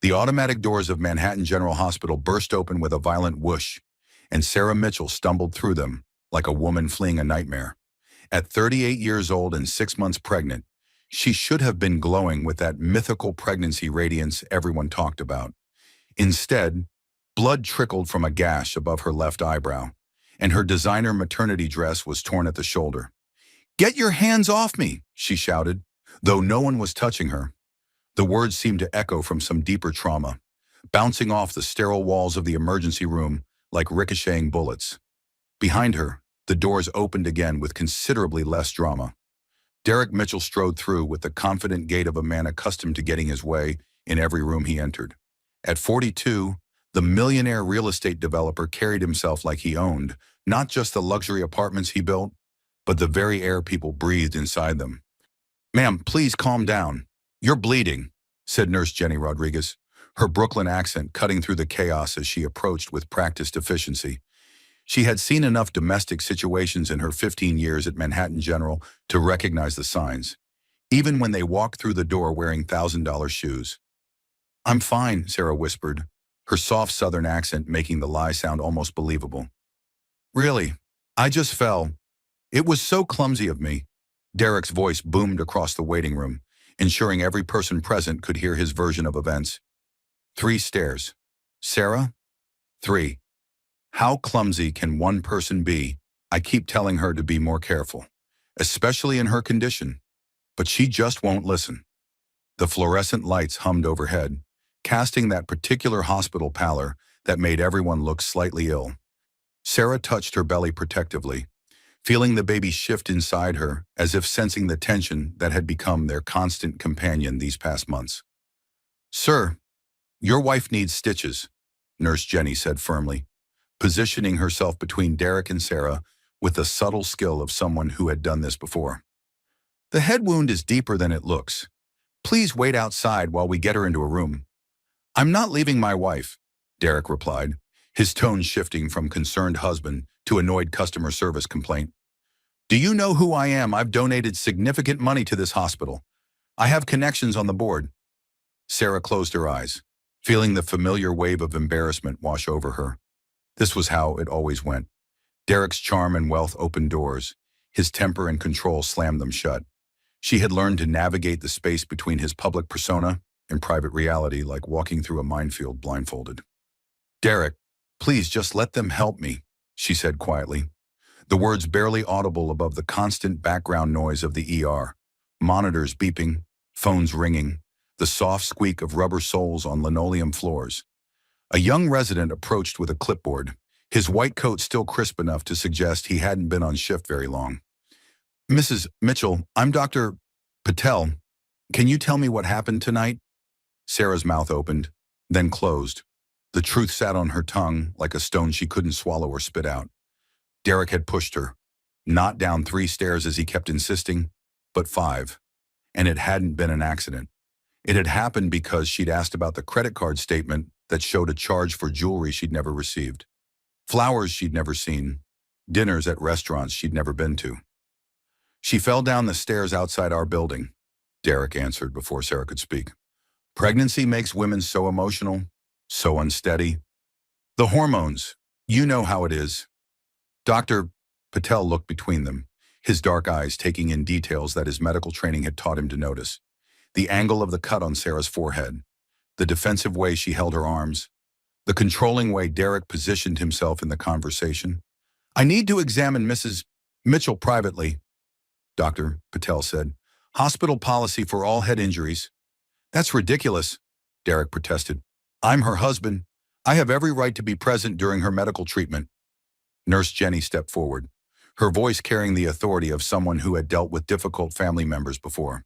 The automatic doors of Manhattan General Hospital burst open with a violent whoosh, and Sarah Mitchell stumbled through them like a woman fleeing a nightmare. At 38 years old and 6 months pregnant, she should have been glowing with that mythical pregnancy radiance everyone talked about. Instead, blood trickled from a gash above her left eyebrow, and her designer maternity dress was torn at the shoulder. "Get your hands off me!" she shouted, though no one was touching her. The words seemed to echo from some deeper trauma, bouncing off the sterile walls of the emergency room like ricocheting bullets. Behind her, the doors opened again with considerably less drama. Derek Mitchell strode through with the confident gait of a man accustomed to getting his way in every room he entered. At 42, the millionaire real estate developer carried himself like he owned not just the luxury apartments he built, but the very air people breathed inside them. "Ma'am, please calm down. You're bleeding," said Nurse Jenny Rodriguez, her Brooklyn accent cutting through the chaos as she approached with practiced efficiency. She had seen enough domestic situations in her 15 years at Manhattan General to recognize the signs, even when they walked through the door wearing $1,000 shoes. "I'm fine," Sarah whispered, her soft southern accent making the lie sound almost believable. "Really, I just fell. It was so clumsy of me." Derek's voice boomed across the waiting room, ensuring every person present could hear his version of events. 3 stairs. "Sarah? 3. How clumsy can one person be? I keep telling her to be more careful, especially in her condition, but she just won't listen." The fluorescent lights hummed overhead, casting that particular hospital pallor that made everyone look slightly ill. Sarah touched her belly protectively, feeling the baby shift inside her as if sensing the tension that had become their constant companion these past months. "Sir, your wife needs stitches," Nurse Jenny said firmly, positioning herself between Derek and Sarah with the subtle skill of someone who had done this before. "The head wound is deeper than it looks. Please wait outside while we get her into a room." "I'm not leaving my wife," Derek replied, his tone shifting from concerned husband to annoyed customer service complaint. "Do you know who I am? I've donated significant money to this hospital. I have connections on the board." Sarah closed her eyes, feeling the familiar wave of embarrassment wash over her. This was how it always went. Derek's charm and wealth opened doors. His temper and control slammed them shut. She had learned to navigate the space between his public persona and private reality like walking through a minefield blindfolded. "Derek, please just let them help me," she said quietly, the words barely audible above the constant background noise of the ER, monitors beeping, phones ringing, the soft squeak of rubber soles on linoleum floors. A young resident approached with a clipboard, his white coat still crisp enough to suggest he hadn't been on shift very long. "Mrs. Mitchell, I'm Dr. Patel. Can you tell me what happened tonight?" Sarah's mouth opened, then closed. The truth sat on her tongue like a stone she couldn't swallow or spit out. Derek had pushed her, not down 3 stairs as he kept insisting, but 5. And it hadn't been an accident. It had happened because she'd asked about the credit card statement that showed a charge for jewelry she'd never received, flowers she'd never seen, dinners at restaurants she'd never been to. "She fell down the stairs outside our building," Derek answered before Sarah could speak. "Pregnancy makes women so emotional, so unsteady. The hormones, you know how it is." Dr. Patel looked between them, his dark eyes taking in details that his medical training had taught him to notice. The angle of the cut on Sarah's forehead, the defensive way she held her arms, the controlling way Derek positioned himself in the conversation. "I need to examine Mrs. Mitchell privately," Dr. Patel said. "Hospital policy for all head injuries." "That's ridiculous," Derek protested. "I'm her husband. I have every right to be present during her medical treatment." Nurse Jenny stepped forward, her voice carrying the authority of someone who had dealt with difficult family members before.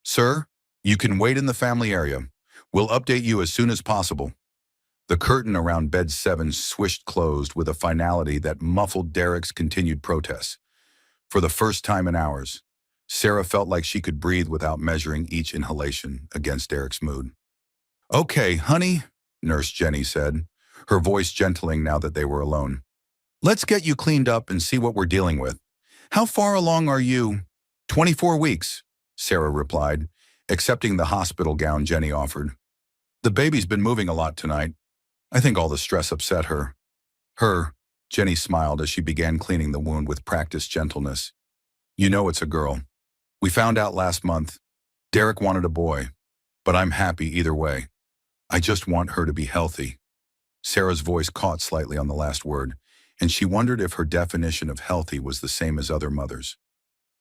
"Sir, you can wait in the family area. We'll update you as soon as possible." The curtain around bed 7 swished closed with a finality that muffled Derek's continued protests. For the first time in hours, Sarah felt like she could breathe without measuring each inhalation against Derek's mood. "Okay, honey," Nurse Jenny said, her voice gentling now that they were alone. "Let's get you cleaned up and see what we're dealing with. How far along are you?" 24 weeks, Sarah replied, accepting the hospital gown Jenny offered. The baby's been moving a lot tonight. I think all the stress upset her. Her, Jenny smiled as she began cleaning the wound with practiced gentleness. You know it's a girl. We found out last month. Derek wanted a boy, but I'm happy either way. I just want her to be healthy. Sarah's voice caught slightly on the last word, and she wondered if her definition of healthy was the same as other mothers.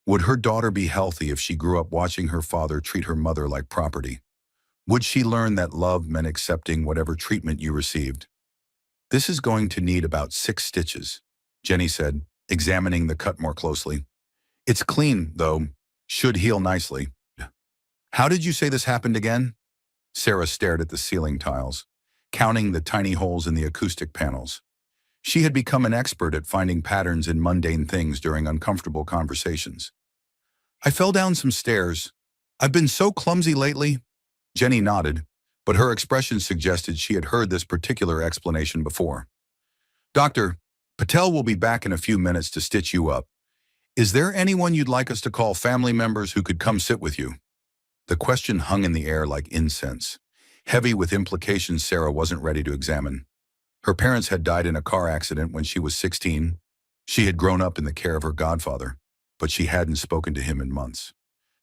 Would her daughter be healthy if she grew up watching her father treat her mother like property? Would she learn that love meant accepting whatever treatment you received? This is going to need about 6 stitches, Jenny said, examining the cut more closely. It's clean, though. Should heal nicely. How did you say this happened again? Sarah stared at the ceiling tiles, counting the tiny holes in the acoustic panels. She had become an expert at finding patterns in mundane things during uncomfortable conversations. I fell down some stairs. I've been so clumsy lately. Jenny nodded, but her expression suggested she had heard this particular explanation before. Doctor, Patel will be back in a few minutes to stitch you up. Is there anyone you'd like us to call, family members who could come sit with you? The question hung in the air like incense, heavy with implications Sarah wasn't ready to examine. Her parents had died in a car accident when she was 16. She had grown up in the care of her godfather, but she hadn't spoken to him in months.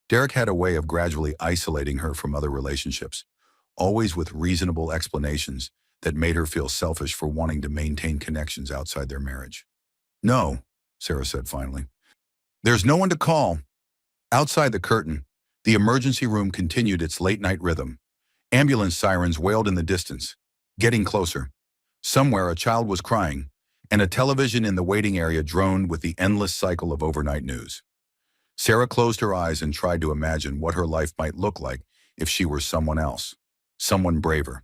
Derek had a way of gradually isolating her from other relationships, always with reasonable explanations that made her feel selfish for wanting to maintain connections outside their marriage. No, Sarah said finally. There's no one to call. Outside the curtain, the emergency room continued its late-night rhythm. Ambulance sirens wailed in the distance, getting closer. Somewhere a child was crying, and a television in the waiting area droned with the endless cycle of overnight news. Sarah closed her eyes and tried to imagine what her life might look like if she were someone else, someone braver,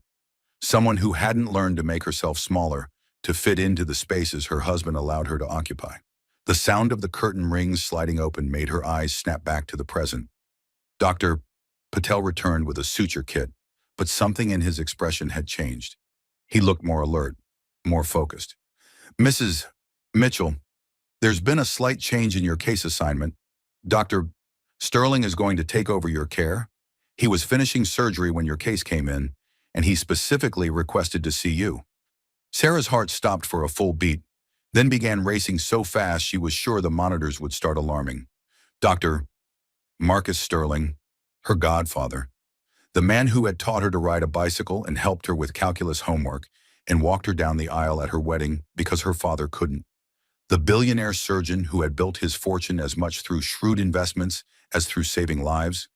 someone who hadn't learned to make herself smaller to fit into the spaces her husband allowed her to occupy. The sound of the curtain rings sliding open made her eyes snap back to the present. Dr. Patel returned with a suture kit, but something in his expression had changed. He looked more alert, more focused. Mrs. Mitchell, there's been a slight change in your case assignment. Dr. Sterling is going to take over your care. He was finishing surgery when your case came in, and he specifically requested to see you. Sarah's heart stopped for a full beat, then began racing so fast she was sure the monitors would start alarming. Dr. Marcus Sterling, her godfather, the man who had taught her to ride a bicycle and helped her with calculus homework and walked her down the aisle at her wedding because her father couldn't. The billionaire surgeon who had built his fortune as much through shrewd investments as through saving lives.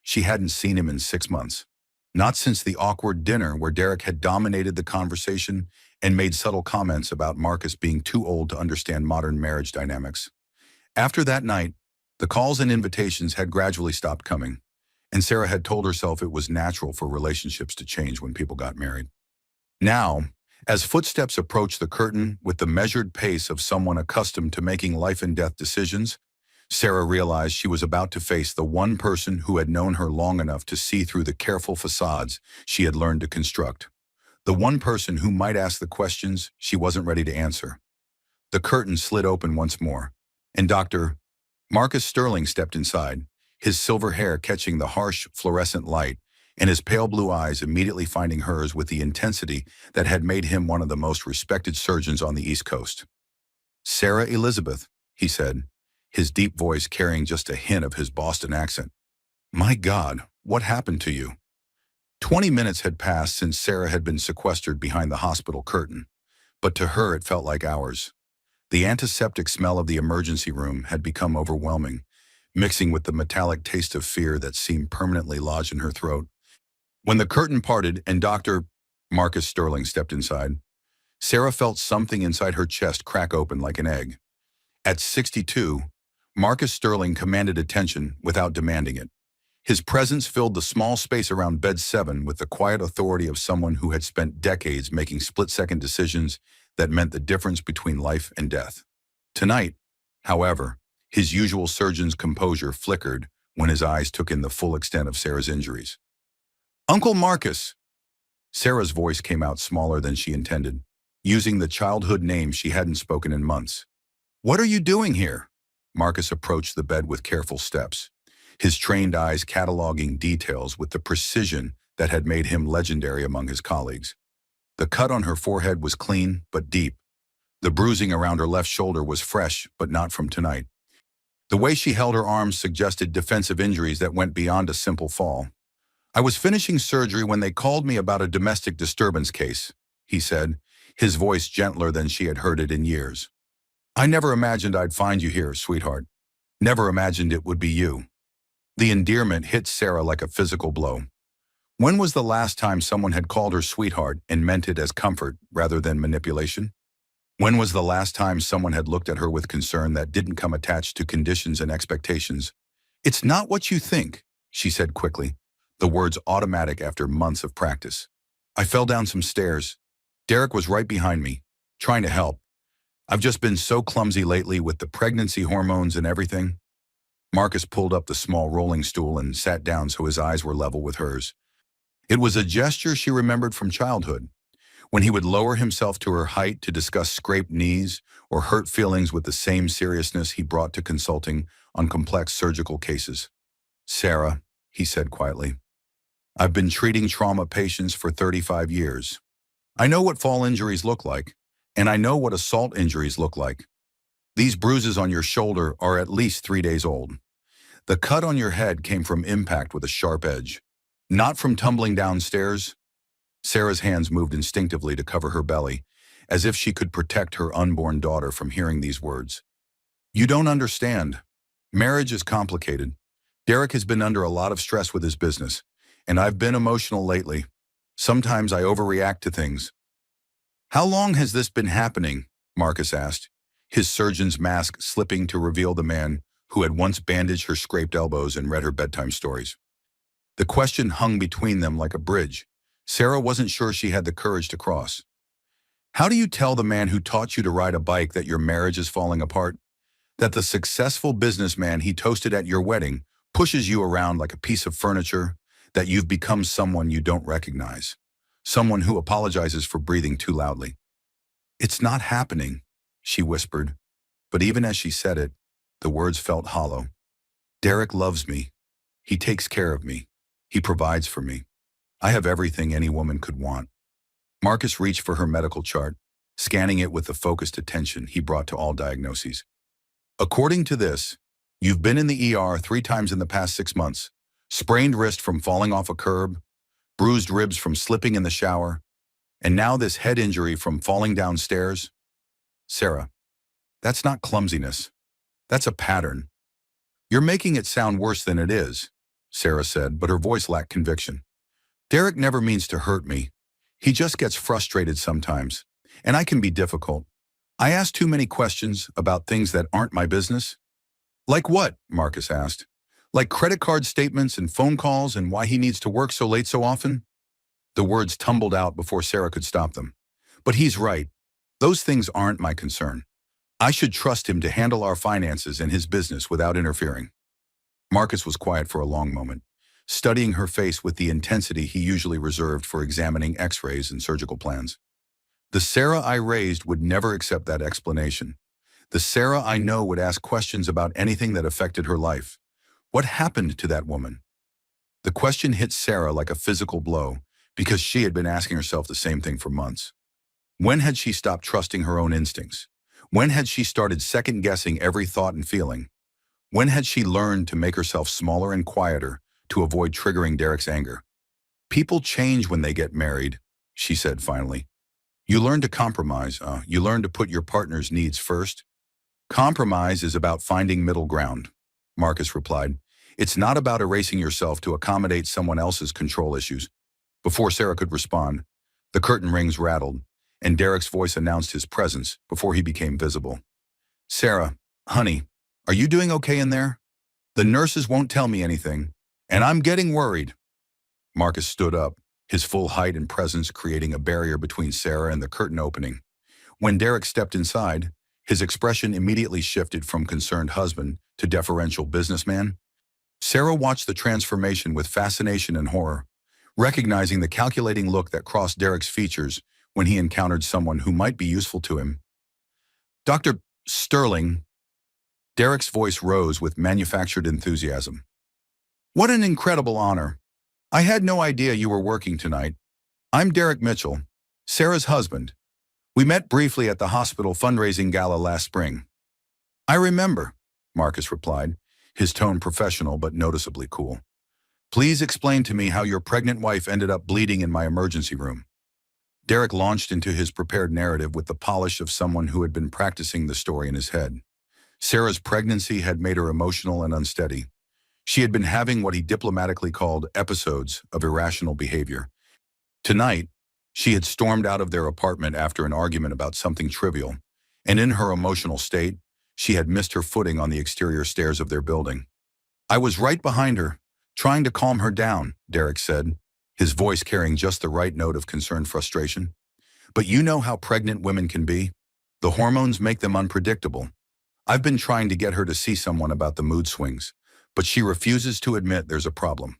She hadn't seen him in 6 months. Not since the awkward dinner where Derek had dominated the conversation and made subtle comments about Marcus being too old to understand modern marriage dynamics. After that night, the calls and invitations had gradually stopped coming, and Sarah had told herself it was natural for relationships to change when people got married. Now, as footsteps approached the curtain with the measured pace of someone accustomed to making life and death decisions, Sarah realized she was about to face the one person who had known her long enough to see through the careful facades she had learned to construct. The one person who might ask the questions she wasn't ready to answer. The curtain slid open once more, and Dr. Marcus Sterling stepped inside, his silver hair catching the harsh, fluorescent light, and his pale blue eyes immediately finding hers with the intensity that had made him one of the most respected surgeons on the East Coast. Sarah Elizabeth, he said, his deep voice carrying just a hint of his Boston accent. My God, what happened to you? 20 minutes had passed since Sarah had been sequestered behind the hospital curtain, but to her it felt like hours. The antiseptic smell of the emergency room had become overwhelming, mixing with the metallic taste of fear that seemed permanently lodged in her throat. When the curtain parted and Dr. Marcus Sterling stepped inside, Sarah felt something inside her chest crack open like an egg. At 62, Marcus Sterling commanded attention without demanding it. His presence filled the small space around bed 7 with the quiet authority of someone who had spent decades making split-second decisions that meant the difference between life and death. Tonight, however, his usual surgeon's composure flickered when his eyes took in the full extent of Sarah's injuries. Uncle Marcus! Sarah's voice came out smaller than she intended, using the childhood name she hadn't spoken in months. What are you doing here? Marcus approached the bed with careful steps, his trained eyes cataloging details with the precision that had made him legendary among his colleagues. The cut on her forehead was clean but deep. The bruising around her left shoulder was fresh but not from tonight. The way she held her arms suggested defensive injuries that went beyond a simple fall. "I was finishing surgery when they called me about a domestic disturbance case," he said, his voice gentler than she had heard it in years. "I never imagined I'd find you here, sweetheart. Never imagined it would be you." The endearment hit Sarah like a physical blow. When was the last time someone had called her sweetheart and meant it as comfort rather than manipulation? When was the last time someone had looked at her with concern that didn't come attached to conditions and expectations? "It's not what you think," she said quickly, the words automatic after months of practice. "I fell down some stairs. Derek was right behind me, trying to help. I've just been so clumsy lately with the pregnancy hormones and everything." Marcus pulled up the small rolling stool and sat down so his eyes were level with hers. It was a gesture she remembered from childhood, when he would lower himself to her height to discuss scraped knees or hurt feelings with the same seriousness he brought to consulting on complex surgical cases. "Sarah," he said quietly, "I've been treating trauma patients for 35 years. I know what fall injuries look like, and I know what assault injuries look like. These bruises on your shoulder are at least 3 days old. The cut on your head came from impact with a sharp edge, not from tumbling downstairs." Sarah's hands moved instinctively to cover her belly, as if she could protect her unborn daughter from hearing these words. "You don't understand. Marriage is complicated. Derek has been under a lot of stress with his business, and I've been emotional lately. Sometimes I overreact to things." "How long has this been happening?" Marcus asked, his surgeon's mask slipping to reveal the man who had once bandaged her scraped elbows and read her bedtime stories. The question hung between them like a bridge. Sarah wasn't sure she had the courage to cross. "How do you tell the man who taught you to ride a bike that your marriage is falling apart? That the successful businessman he toasted at your wedding pushes you around like a piece of furniture? That you've become someone you don't recognize? Someone who apologizes for breathing too loudly?" "It's not happening," she whispered. But even as she said it, the words felt hollow. "Derek loves me. He takes care of me. He provides for me. I have everything any woman could want." Marcus reached for her medical chart, scanning it with the focused attention he brought to all diagnoses. "According to this, you've been in the ER 3 times in the past 6 months, sprained wrist from falling off a curb, bruised ribs from slipping in the shower, and now this head injury from falling downstairs. Sarah, that's not clumsiness. That's a pattern." "You're making it sound worse than it is," Sarah said, but her voice lacked conviction. "Derek never means to hurt me. He just gets frustrated sometimes, and I can be difficult. I ask too many questions about things that aren't my business." "Like what?" Marcus asked. "Like credit card statements and phone calls and why he needs to work so late so often?" The words tumbled out before Sarah could stop them. "But he's right. Those things aren't my concern. I should trust him to handle our finances and his business without interfering." Marcus was quiet for a long moment, studying her face with the intensity he usually reserved for examining x-rays and surgical plans. "The Sarah I raised would never accept that explanation. The Sarah I know would ask questions about anything that affected her life. What happened to that woman?" The question hit Sarah like a physical blow because she had been asking herself the same thing for months. When had she stopped trusting her own instincts? When had she started second-guessing every thought and feeling? When had she learned to make herself smaller and quieter to avoid triggering Derek's anger? "People change when they get married," she said finally. "You learn to compromise. You learn to put your partner's needs first." "Compromise is about finding middle ground," Marcus replied. "It's not about erasing yourself to accommodate someone else's control issues." Before Sarah could respond, the curtain rings rattled, and Derek's voice announced his presence before he became visible. "Sarah, honey, are you doing okay in there? The nurses won't tell me anything, and I'm getting worried." Marcus stood up, his full height and presence creating a barrier between Sarah and the curtain opening. When Derek stepped inside, his expression immediately shifted from concerned husband to deferential businessman. Sarah watched the transformation with fascination and horror, recognizing the calculating look that crossed Derek's features when he encountered someone who might be useful to him. "Dr. Sterling," Derek's voice rose with manufactured enthusiasm. "What an incredible honor. I had no idea you were working tonight. I'm Derek Mitchell, Sarah's husband. We met briefly at the hospital fundraising gala last spring. I remember, Marcus replied, his tone professional but noticeably cool. Please explain to me how your pregnant wife ended up bleeding in my emergency room. Derek launched into his prepared narrative with the polish of someone who had been practicing the story in his head. Sarah's pregnancy had made her emotional and unsteady. She had been having what he diplomatically called episodes of irrational behavior. Tonight, she had stormed out of their apartment after an argument about something trivial, and in her emotional state, she had missed her footing on the exterior stairs of their building. I was right behind her, trying to calm her down, Derek said, his voice carrying just the right note of concerned frustration. But you know how pregnant women can be. The hormones make them unpredictable. I've been trying to get her to see someone about the mood swings, but she refuses to admit there's a problem.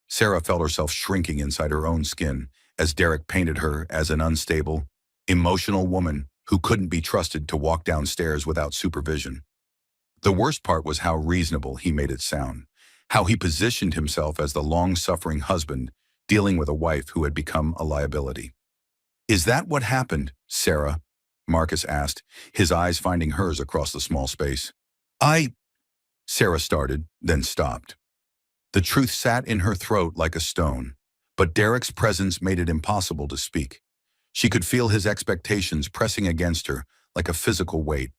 Sarah felt herself shrinking inside her own skin as Derek painted her as an unstable, emotional woman who couldn't be trusted to walk downstairs without supervision. The worst part was how reasonable he made it sound, how he positioned himself as the long-suffering husband dealing with a wife who had become a liability. Is that what happened, Sarah? Marcus asked, his eyes finding hers across the small space. Sarah started, then stopped. The truth sat in her throat like a stone, but Derek's presence made it impossible to speak. She could feel his expectations pressing against her like a physical weight,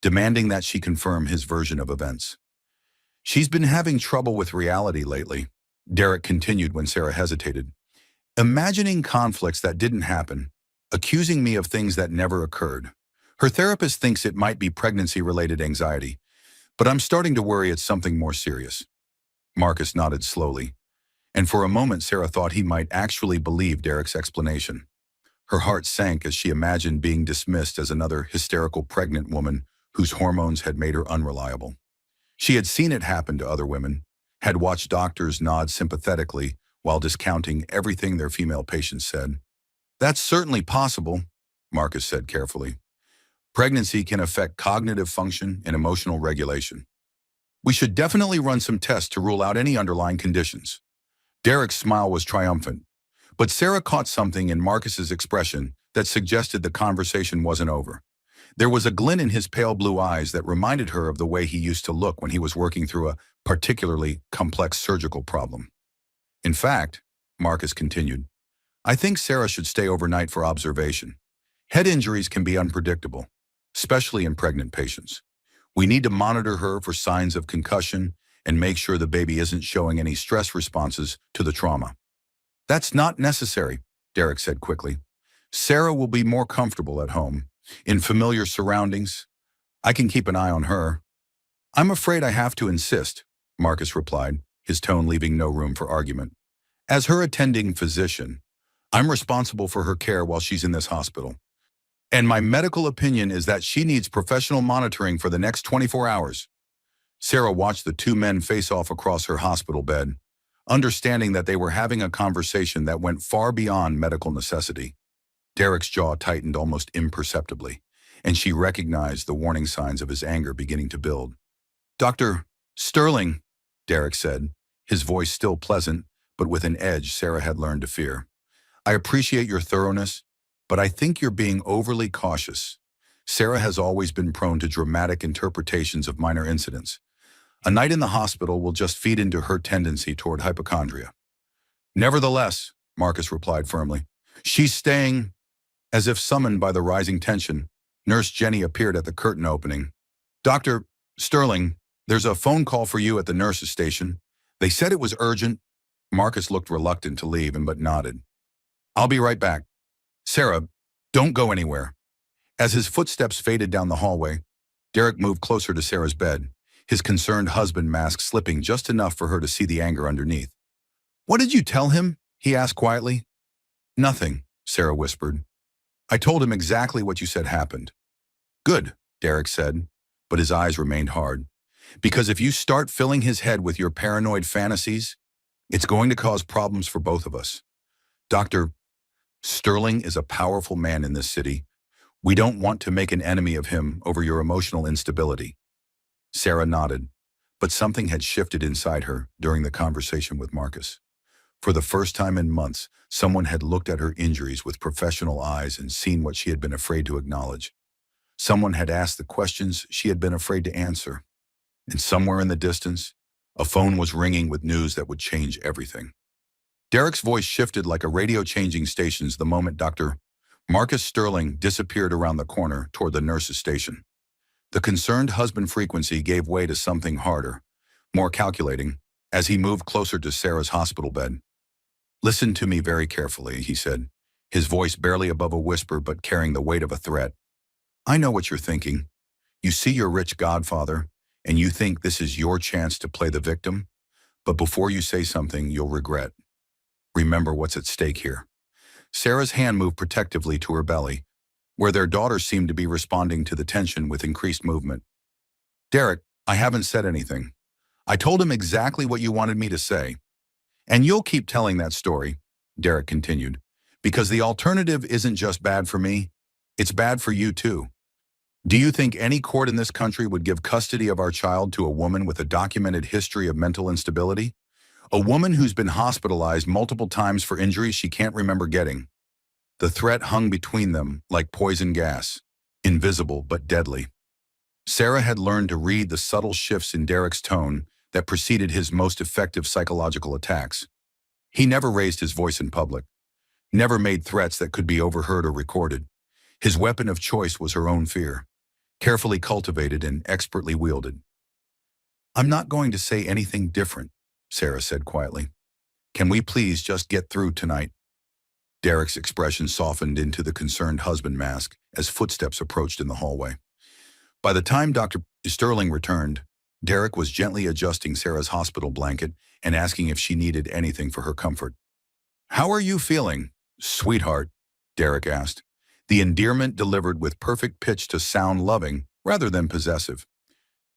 demanding that she confirm his version of events. She's been having trouble with reality lately, Derek continued when Sarah hesitated. Imagining conflicts that didn't happen, accusing me of things that never occurred. Her therapist thinks it might be pregnancy-related anxiety, but I'm starting to worry it's something more serious. Marcus nodded slowly, and for a moment Sarah thought he might actually believe Derek's explanation. Her heart sank as she imagined being dismissed as another hysterical pregnant woman whose hormones had made her unreliable. She had seen it happen to other women, had watched doctors nod sympathetically while discounting everything their female patients said. That's certainly possible, Marcus said carefully. Pregnancy can affect cognitive function and emotional regulation. We should definitely run some tests to rule out any underlying conditions. Derek's smile was triumphant, but Sarah caught something in Marcus's expression that suggested the conversation wasn't over. There was a glint in his pale blue eyes that reminded her of the way he used to look when he was working through a particularly complex surgical problem. In fact, Marcus continued, I think Sarah should stay overnight for observation. Head injuries can be unpredictable, especially in pregnant patients. We need to monitor her for signs of concussion and make sure the baby isn't showing any stress responses to the trauma. That's not necessary, Derek said quickly. Sarah will be more comfortable at home, in familiar surroundings. I can keep an eye on her. I'm afraid I have to insist, Marcus replied, his tone leaving no room for argument. As her attending physician, I'm responsible for her care while she's in this hospital. And my medical opinion is that she needs professional monitoring for the next 24 hours. Sarah watched the two men face off across her hospital bed, understanding that they were having a conversation that went far beyond medical necessity. Derek's jaw tightened almost imperceptibly, and she recognized the warning signs of his anger beginning to build. Dr. Sterling, Derek said, his voice still pleasant, but with an edge Sarah had learned to fear. I appreciate your thoroughness, but I think you're being overly cautious. Sarah has always been prone to dramatic interpretations of minor incidents. A night in the hospital will just feed into her tendency toward hypochondria. Nevertheless, Marcus replied firmly, she's staying. As if summoned by the rising tension, Nurse Jenny appeared at the curtain opening. Dr. Sterling, there's a phone call for you at the nurse's station. They said it was urgent. Marcus looked reluctant to leave but nodded. I'll be right back. Sarah, don't go anywhere. As his footsteps faded down the hallway, Derek moved closer to Sarah's bed, his concerned husband mask slipping just enough for her to see the anger underneath. What did you tell him? He asked quietly. Nothing, Sarah whispered. I told him exactly what you said happened. Good, Derek said, but his eyes remained hard. Because if you start filling his head with your paranoid fantasies, it's going to cause problems for both of us. Dr. Sterling is a powerful man in this city. We don't want to make an enemy of him over your emotional instability. Sarah nodded, but something had shifted inside her during the conversation with Marcus. For the first time in months, someone had looked at her injuries with professional eyes and seen what she had been afraid to acknowledge. Someone had asked the questions she had been afraid to answer. And somewhere in the distance, a phone was ringing with news that would change everything. Derek's voice shifted like a radio changing stations the moment Dr. Marcus Sterling disappeared around the corner toward the nurse's station. The concerned husband frequency gave way to something harder, more calculating, as he moved closer to Sarah's hospital bed. "Listen to me very carefully," he said, his voice barely above a whisper but carrying the weight of a threat. "I know what you're thinking. You see your rich godfather, and you think this is your chance to play the victim, but before you say something you'll regret. Remember what's at stake here." Sarah's hand moved protectively to her belly, where their daughter seemed to be responding to the tension with increased movement. "Derek, I haven't said anything. I told him exactly what you wanted me to say. And you'll keep telling that story," Derek continued, "because the alternative isn't just bad for me, it's bad for you too. Do you think any court in this country would give custody of our child to a woman with a documented history of mental instability? A woman who's been hospitalized multiple times for injuries she can't remember getting?" The threat hung between them like poison gas, invisible but deadly. Sarah had learned to read the subtle shifts in Derek's tone that preceded his most effective psychological attacks. He never raised his voice in public, never made threats that could be overheard or recorded. His weapon of choice was her own fear, carefully cultivated and expertly wielded. "I'm not going to say anything different," Sarah said quietly. "Can we please just get through tonight?" Derek's expression softened into the concerned husband mask as footsteps approached in the hallway. By the time Dr. Sterling returned, Derek was gently adjusting Sarah's hospital blanket and asking if she needed anything for her comfort. "How are you feeling, sweetheart?" Derek asked, the endearment delivered with perfect pitch to sound loving rather than possessive.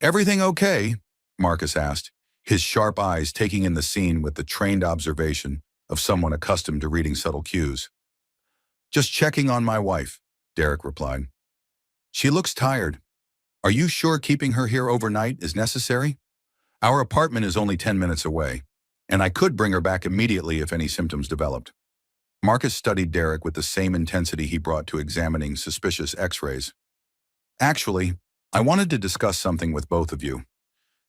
"Everything okay?" Marcus asked, his sharp eyes taking in the scene with the trained observation of someone accustomed to reading subtle cues. "Just checking on my wife," Derek replied. "She looks tired. Are you sure keeping her here overnight is necessary? Our apartment is only 10 minutes away, and I could bring her back immediately if any symptoms developed." Marcus studied Derek with the same intensity he brought to examining suspicious x-rays. "Actually, I wanted to discuss something with both of you.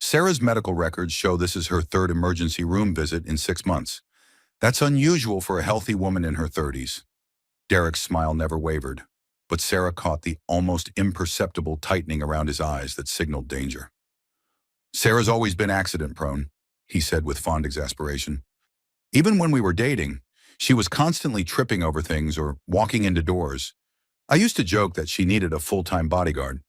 Sarah's medical records show this is her third emergency room visit in 6 months. That's unusual for a healthy woman in her 30s. Derek's smile never wavered, but Sarah caught the almost imperceptible tightening around his eyes that signaled danger. "Sarah's always been accident-prone," he said with fond exasperation. "Even when we were dating, she was constantly tripping over things or walking into doors. I used to joke that she needed a full-time bodyguard."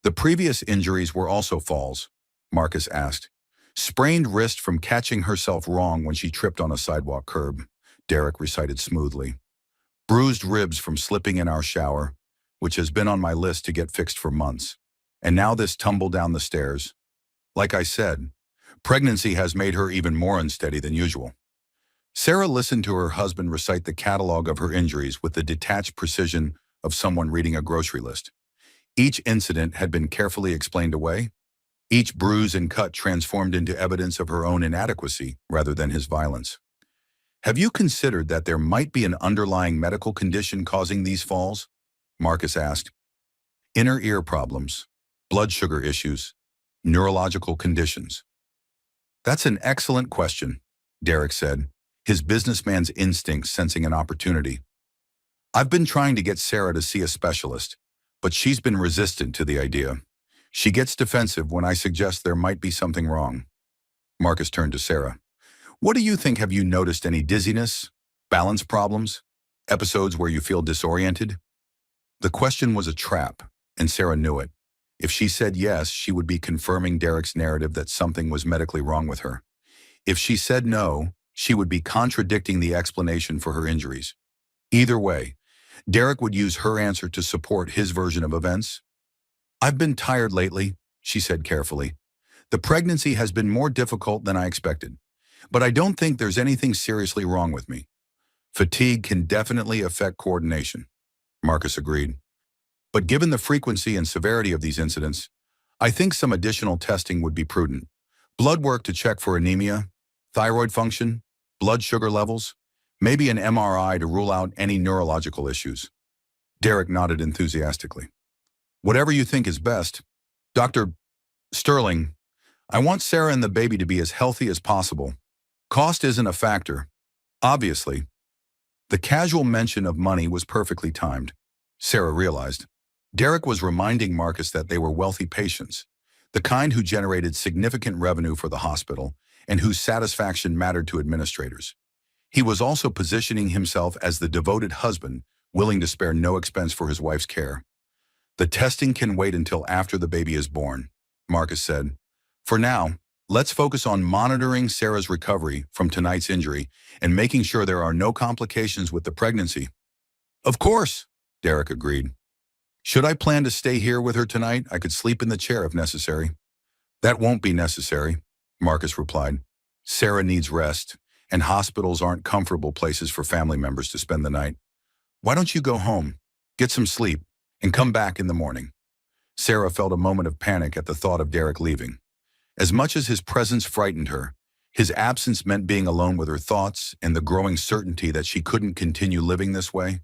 "The previous injuries were also falls?" Marcus asked. "Sprained wrist from catching herself wrong when she tripped on a sidewalk curb," Derek recited smoothly. "Bruised ribs from slipping in our shower, which has been on my list to get fixed for months. And now this tumble down the stairs. Like I said, pregnancy has made her even more unsteady than usual." Sarah listened to her husband recite the catalog of her injuries with the detached precision of someone reading a grocery list. Each incident had been carefully explained away, each bruise and cut transformed into evidence of her own inadequacy rather than his violence. "Have you considered that there might be an underlying medical condition causing these falls?" Marcus asked. "Inner ear problems, blood sugar issues, neurological conditions." "That's an excellent question," Derek said, his businessman's instincts sensing an opportunity. "I've been trying to get Sarah to see a specialist, but she's been resistant to the idea. She gets defensive when I suggest there might be something wrong." Marcus turned to Sarah. "What do you think? Have you noticed any dizziness, balance problems, episodes where you feel disoriented?" The question was a trap, and Sarah knew it. If she said yes, she would be confirming Derek's narrative that something was medically wrong with her. If she said no, she would be contradicting the explanation for her injuries. Either way, Derek would use her answer to support his version of events. "I've been tired lately," she said carefully. "The pregnancy has been more difficult than I expected, but I don't think there's anything seriously wrong with me. Fatigue can definitely affect coordination." Marcus agreed. "But given the frequency and severity of these incidents, I think some additional testing would be prudent. Blood work to check for anemia, thyroid function, blood sugar levels, maybe an MRI to rule out any neurological issues. Derek nodded enthusiastically. Whatever you think is best. Dr. Sterling, I want Sarah and the baby to be as healthy as possible. Cost isn't a factor. Obviously, the casual mention of money was perfectly timed. Sarah realized. Derek was reminding Marcus that they were wealthy patients, the kind who generated significant revenue for the hospital and whose satisfaction mattered to administrators. He was also positioning himself as the devoted husband, willing to spare no expense for his wife's care. The testing can wait until after the baby is born, Marcus said. For now, let's focus on monitoring Sarah's recovery from tonight's injury and making sure there are no complications with the pregnancy. Of course, Derek agreed. Should I plan to stay here with her tonight? I could sleep in the chair if necessary. That won't be necessary, Marcus replied. Sarah needs rest, and hospitals aren't comfortable places for family members to spend the night. Why don't you go home, get some sleep, and come back in the morning? Sarah felt a moment of panic at the thought of Derek leaving. As much as his presence frightened her, his absence meant being alone with her thoughts and the growing certainty that she couldn't continue living this way.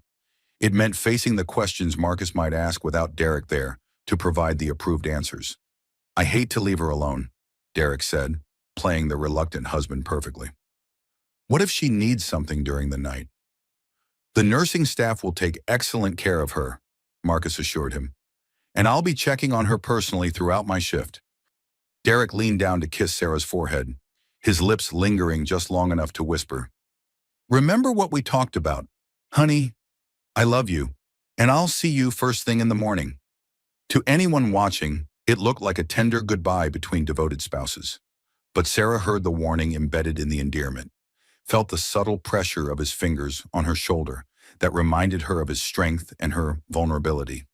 It meant facing the questions Marcus might ask without Derek there to provide the approved answers. I hate to leave her alone, Derek said, playing the reluctant husband perfectly. What if she needs something during the night? The nursing staff will take excellent care of her, Marcus assured him, and I'll be checking on her personally throughout my shift. Derek leaned down to kiss Sarah's forehead, his lips lingering just long enough to whisper, "Remember what we talked about, honey? I love you, and I'll see you first thing in the morning." To anyone watching, it looked like a tender goodbye between devoted spouses. But Sarah heard the warning embedded in the endearment, felt the subtle pressure of his fingers on her shoulder that reminded her of his strength and her vulnerability.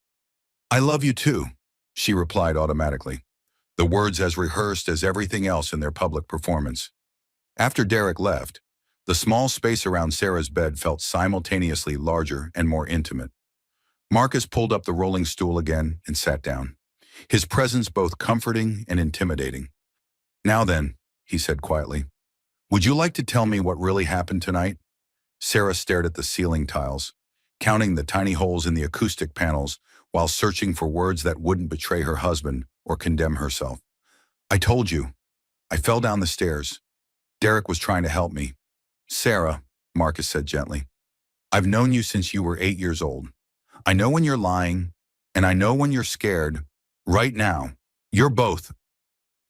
"I love you too," she replied automatically, the words as rehearsed as everything else in their public performance. After Derek left, the small space around Sarah's bed felt simultaneously larger and more intimate. Marcus pulled up the rolling stool again and sat down, his presence both comforting and intimidating. "Now then," he said quietly, "would you like to tell me what really happened tonight?" Sarah stared at the ceiling tiles, counting the tiny holes in the acoustic panels while searching for words that wouldn't betray her husband or condemn herself. "I told you. I fell down the stairs. Derek was trying to help me." "Sarah," Marcus said gently, "I've known you since you were 8 years old. I know when you're lying, and I know when you're scared. Right now, you're both."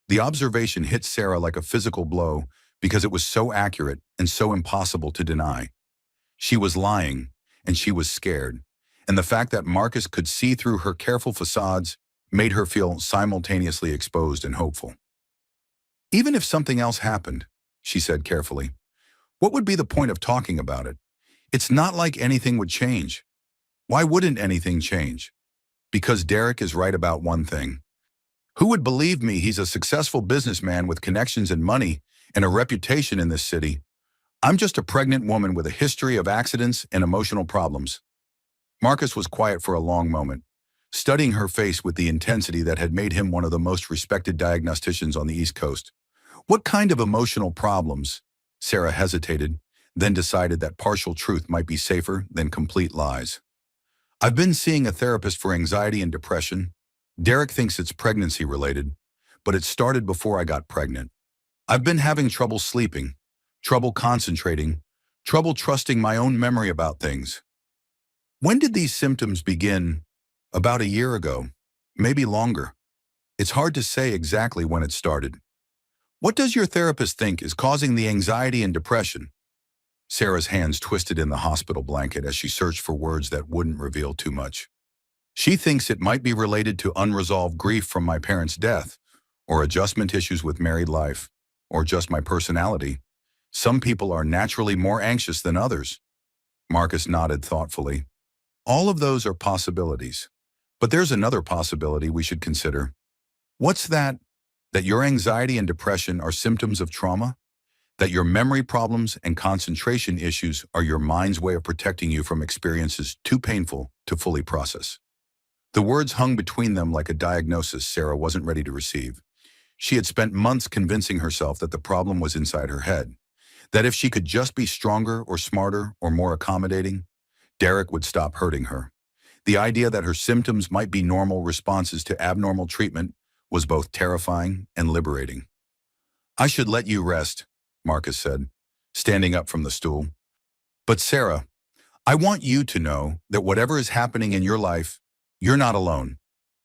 The observation hit Sarah like a physical blow because it was so accurate and so impossible to deny. She was lying, and she was scared, and the fact that Marcus could see through her careful facades made her feel simultaneously exposed and hopeful. "Even if something else happened," she said carefully, "what would be the point of talking about it? It's not like anything would change." "Why wouldn't anything change?" "Because Derek is right about one thing. Who would believe me? He's a successful businessman with connections and money and a reputation in this city. I'm just a pregnant woman with a history of accidents and emotional problems." Marcus was quiet for a long moment, studying her face with the intensity that had made him one of the most respected diagnosticians on the East Coast. "What kind of emotional problems?" Sarah hesitated, then decided that partial truth might be safer than complete lies. "I've been seeing a therapist for anxiety and depression. Derek thinks it's pregnancy-related, but it started before I got pregnant. I've been having trouble sleeping, trouble concentrating, trouble trusting my own memory about things." "When did these symptoms begin?" "About a year ago, maybe longer. It's hard to say exactly when it started." "What does your therapist think is causing the anxiety and depression?" Sarah's hands twisted in the hospital blanket as she searched for words that wouldn't reveal too much. "She thinks it might be related to unresolved grief from my parents' death, or adjustment issues with married life, or just my personality. Some people are naturally more anxious than others." Marcus nodded thoughtfully. "All of those are possibilities. But there's another possibility we should consider." "What's that?" "That your anxiety and depression are symptoms of trauma? That your memory problems and concentration issues are your mind's way of protecting you from experiences too painful to fully process." The words hung between them like a diagnosis Sarah wasn't ready to receive. She had spent months convincing herself that the problem was inside her head, That if she could just be stronger or smarter or more accommodating, Derek would stop hurting her. The idea that her symptoms might be normal responses to abnormal treatment was both terrifying and liberating. "I should let you rest," Marcus said, standing up from the stool. "But Sarah, I want you to know that whatever is happening in your life, you're not alone.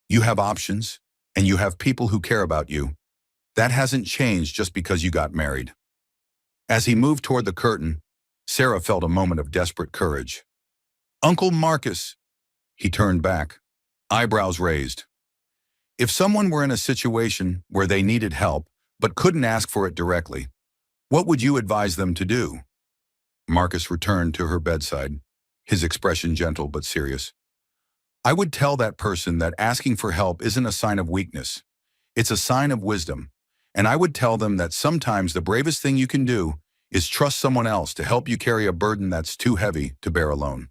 You have options, and you have people who care about you. That hasn't changed just because you got married." As he moved toward the curtain, Sarah felt a moment of desperate courage. "Uncle Marcus," he turned back, eyebrows raised. "If someone were in a situation where they needed help but couldn't ask for it directly, what would you advise them to do?" Marcus returned to her bedside, his expression gentle but serious. "I would tell that person that asking for help isn't a sign of weakness. It's a sign of wisdom. And I would tell them that sometimes the bravest thing you can do is trust someone else to help you carry a burden that's too heavy to bear alone."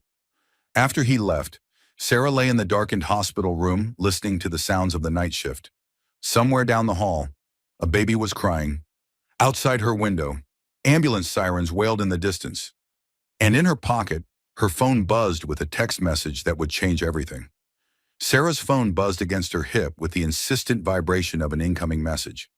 After he left, Sarah lay in the darkened hospital room listening to the sounds of the night shift. Somewhere down the hall, a baby was crying. Outside her window, ambulance sirens wailed in the distance. And in her pocket, her phone buzzed with a text message that would change everything. Sarah's phone buzzed against her hip with the insistent vibration of an incoming message.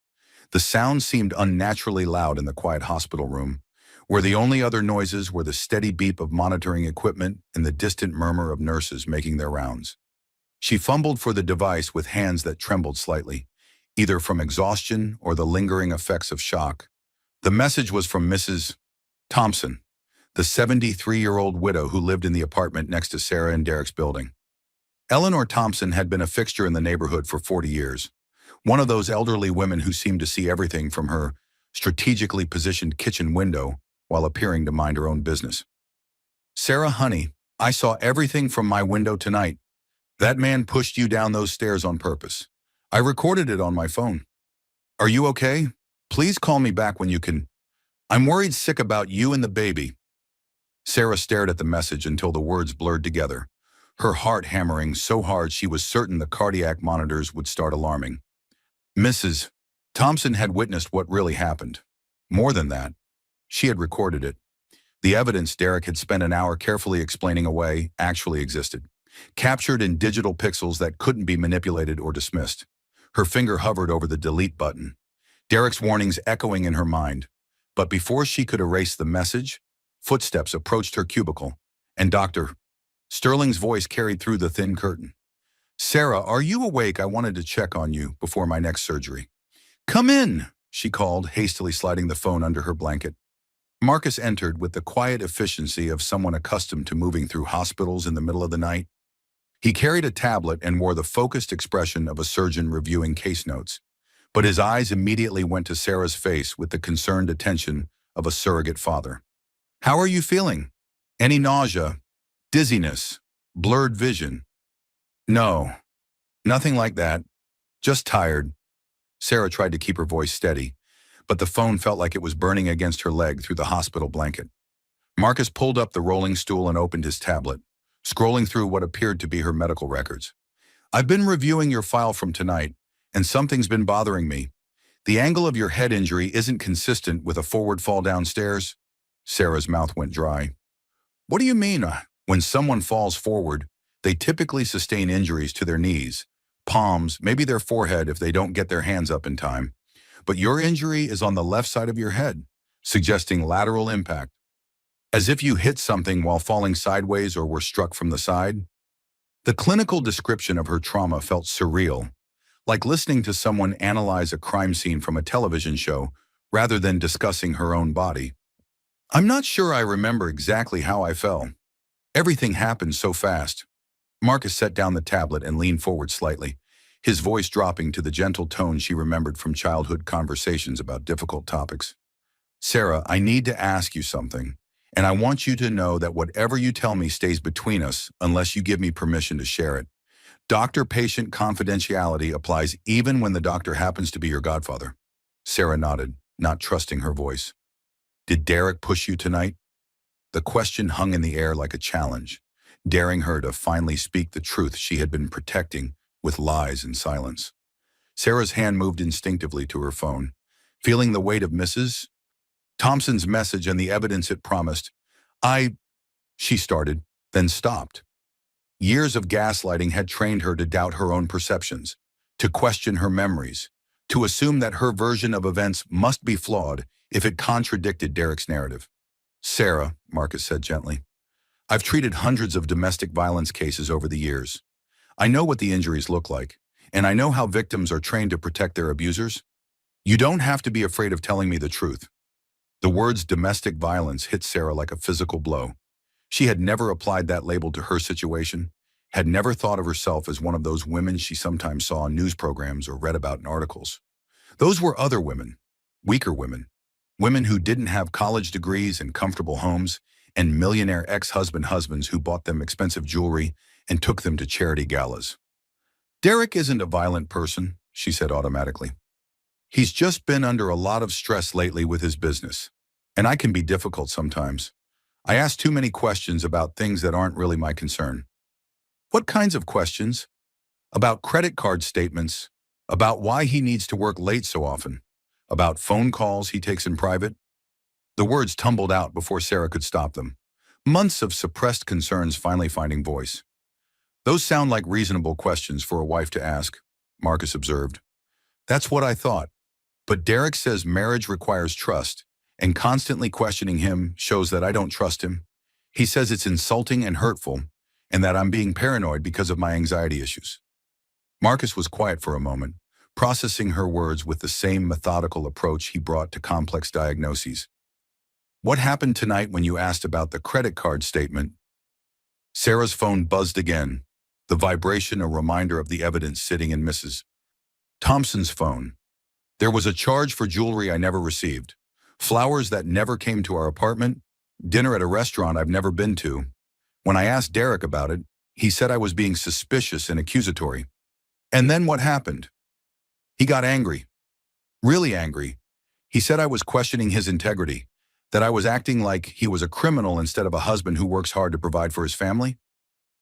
The sound seemed unnaturally loud in the quiet hospital room, where the only other noises were the steady beep of monitoring equipment and the distant murmur of nurses making their rounds. She fumbled for the device with hands that trembled slightly, either from exhaustion or the lingering effects of shock. The message was from Mrs. Thompson, the 73-year-old widow who lived in the apartment next to Sarah and Derek's building. Eleanor Thompson had been a fixture in the neighborhood for 40 years. One of those elderly women who seemed to see everything from her strategically positioned kitchen window while appearing to mind her own business. "Sarah, honey, I saw everything from my window tonight. That man pushed you down those stairs on purpose. I recorded it on my phone. Are you okay? Please call me back when you can. I'm worried sick about you and the baby." Sarah stared at the message until the words blurred together, her heart hammering so hard she was certain the cardiac monitors would start alarming. Mrs. Thompson had witnessed what really happened. More than that, she had recorded it. The evidence Derek had spent an hour carefully explaining away actually existed, captured in digital pixels that couldn't be manipulated or dismissed. Her finger hovered over the delete button, Derek's warnings echoing in her mind. But before she could erase the message, footsteps approached her cubicle, and Dr. Sterling's voice carried through the thin curtain. "Sarah, are you awake? I wanted to check on you before my next surgery." "Come in," she called, hastily sliding the phone under her blanket. Marcus entered with the quiet efficiency of someone accustomed to moving through hospitals in the middle of the night. He carried a tablet and wore the focused expression of a surgeon reviewing case notes, but his eyes immediately went to Sarah's face with the concerned attention of a surrogate father. "How are you feeling? Any nausea, dizziness, blurred vision?" "No, nothing like that. Just tired." Sarah tried to keep her voice steady, but the phone felt like it was burning against her leg through the hospital blanket. Marcus pulled up the rolling stool and opened his tablet, scrolling through what appeared to be her medical records. "I've been reviewing your file from tonight, and something's been bothering me. The angle of your head injury isn't consistent with a forward fall downstairs." Sarah's mouth went dry. "What do you mean? When someone falls forward, they typically sustain injuries to their knees, palms, maybe their forehead if they don't get their hands up in time. But your injury is on the left side of your head, suggesting lateral impact. As if you hit something while falling sideways or were struck from the side." The clinical description of her trauma felt surreal, like listening to someone analyze a crime scene from a television show rather than discussing her own body. "I'm not sure I remember exactly how I fell. Everything happened so fast." Marcus set down the tablet and leaned forward slightly, his voice dropping to the gentle tone she remembered from childhood conversations about difficult topics. "Sarah, I need to ask you something, and I want you to know that whatever you tell me stays between us unless you give me permission to share it. Doctor-patient confidentiality applies even when the doctor happens to be your godfather." Sarah nodded, not trusting her voice. "Did Derek push you tonight?" The question hung in the air like a challenge, daring her to finally speak the truth she had been protecting with lies and silence. Sarah's hand moved instinctively to her phone, feeling the weight of Mrs. Thompson's message and the evidence it promised. She started, then stopped. Years of gaslighting had trained her to doubt her own perceptions, to question her memories, to assume that her version of events must be flawed if it contradicted Derek's narrative. Sarah, Marcus said gently, I've treated hundreds of domestic violence cases over the years. I know what the injuries look like, and I know how victims are trained to protect their abusers. You don't have to be afraid of telling me the truth. The words domestic violence hit Sarah like a physical blow. She had never applied that label to her situation, had never thought of herself as one of those women she sometimes saw in news programs or read about in articles. Those were other women, weaker women who didn't have college degrees and comfortable homes, and millionaire husbands who bought them expensive jewelry and took them to charity galas. Derek isn't a violent person, she said automatically. He's just been under a lot of stress lately with his business, and I can be difficult sometimes. I ask too many questions about things that aren't really my concern. What kinds of questions? About credit card statements, about why he needs to work late so often, about phone calls he takes in private. The words tumbled out before Sarah could stop them. Months of suppressed concerns finally finding voice. Those sound like reasonable questions for a wife to ask, Marcus observed. That's what I thought. But Derek says marriage requires trust, and constantly questioning him shows that I don't trust him. He says it's insulting and hurtful, and that I'm being paranoid because of my anxiety issues. Marcus was quiet for a moment, processing her words with the same methodical approach he brought to complex diagnoses. What happened tonight when you asked about the credit card statement? Sarah's phone buzzed again, the vibration a reminder of the evidence sitting in Mrs. Thompson's phone. There was a charge for jewelry I never received, flowers that never came to our apartment, dinner at a restaurant I've never been to. When I asked Derek about it, he said I was being suspicious and accusatory. And then what happened? He got angry. Really angry. He said I was questioning his integrity, that I was acting like he was a criminal instead of a husband who works hard to provide for his family.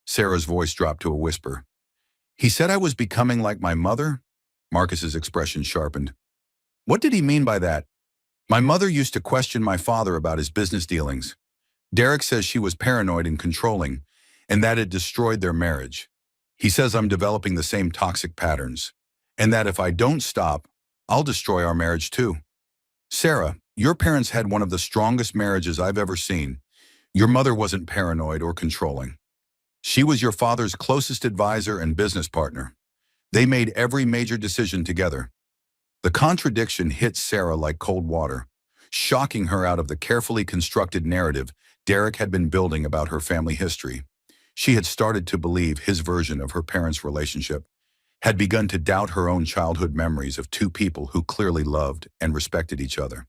Sarah's voice dropped to a whisper. He said I was becoming like my mother? Marcus's expression sharpened. What did he mean by that? My mother used to question my father about his business dealings. Derek says she was paranoid and controlling, and that it destroyed their marriage. He says I'm developing the same toxic patterns, and that if I don't stop, I'll destroy our marriage too. Sarah, your parents had one of the strongest marriages I've ever seen. Your mother wasn't paranoid or controlling. She was your father's closest advisor and business partner. They made every major decision together. The contradiction hit Sarah like cold water, shocking her out of the carefully constructed narrative Derek had been building about her family history. She had started to believe his version of her parents' relationship, had begun to doubt her own childhood memories of two people who clearly loved and respected each other.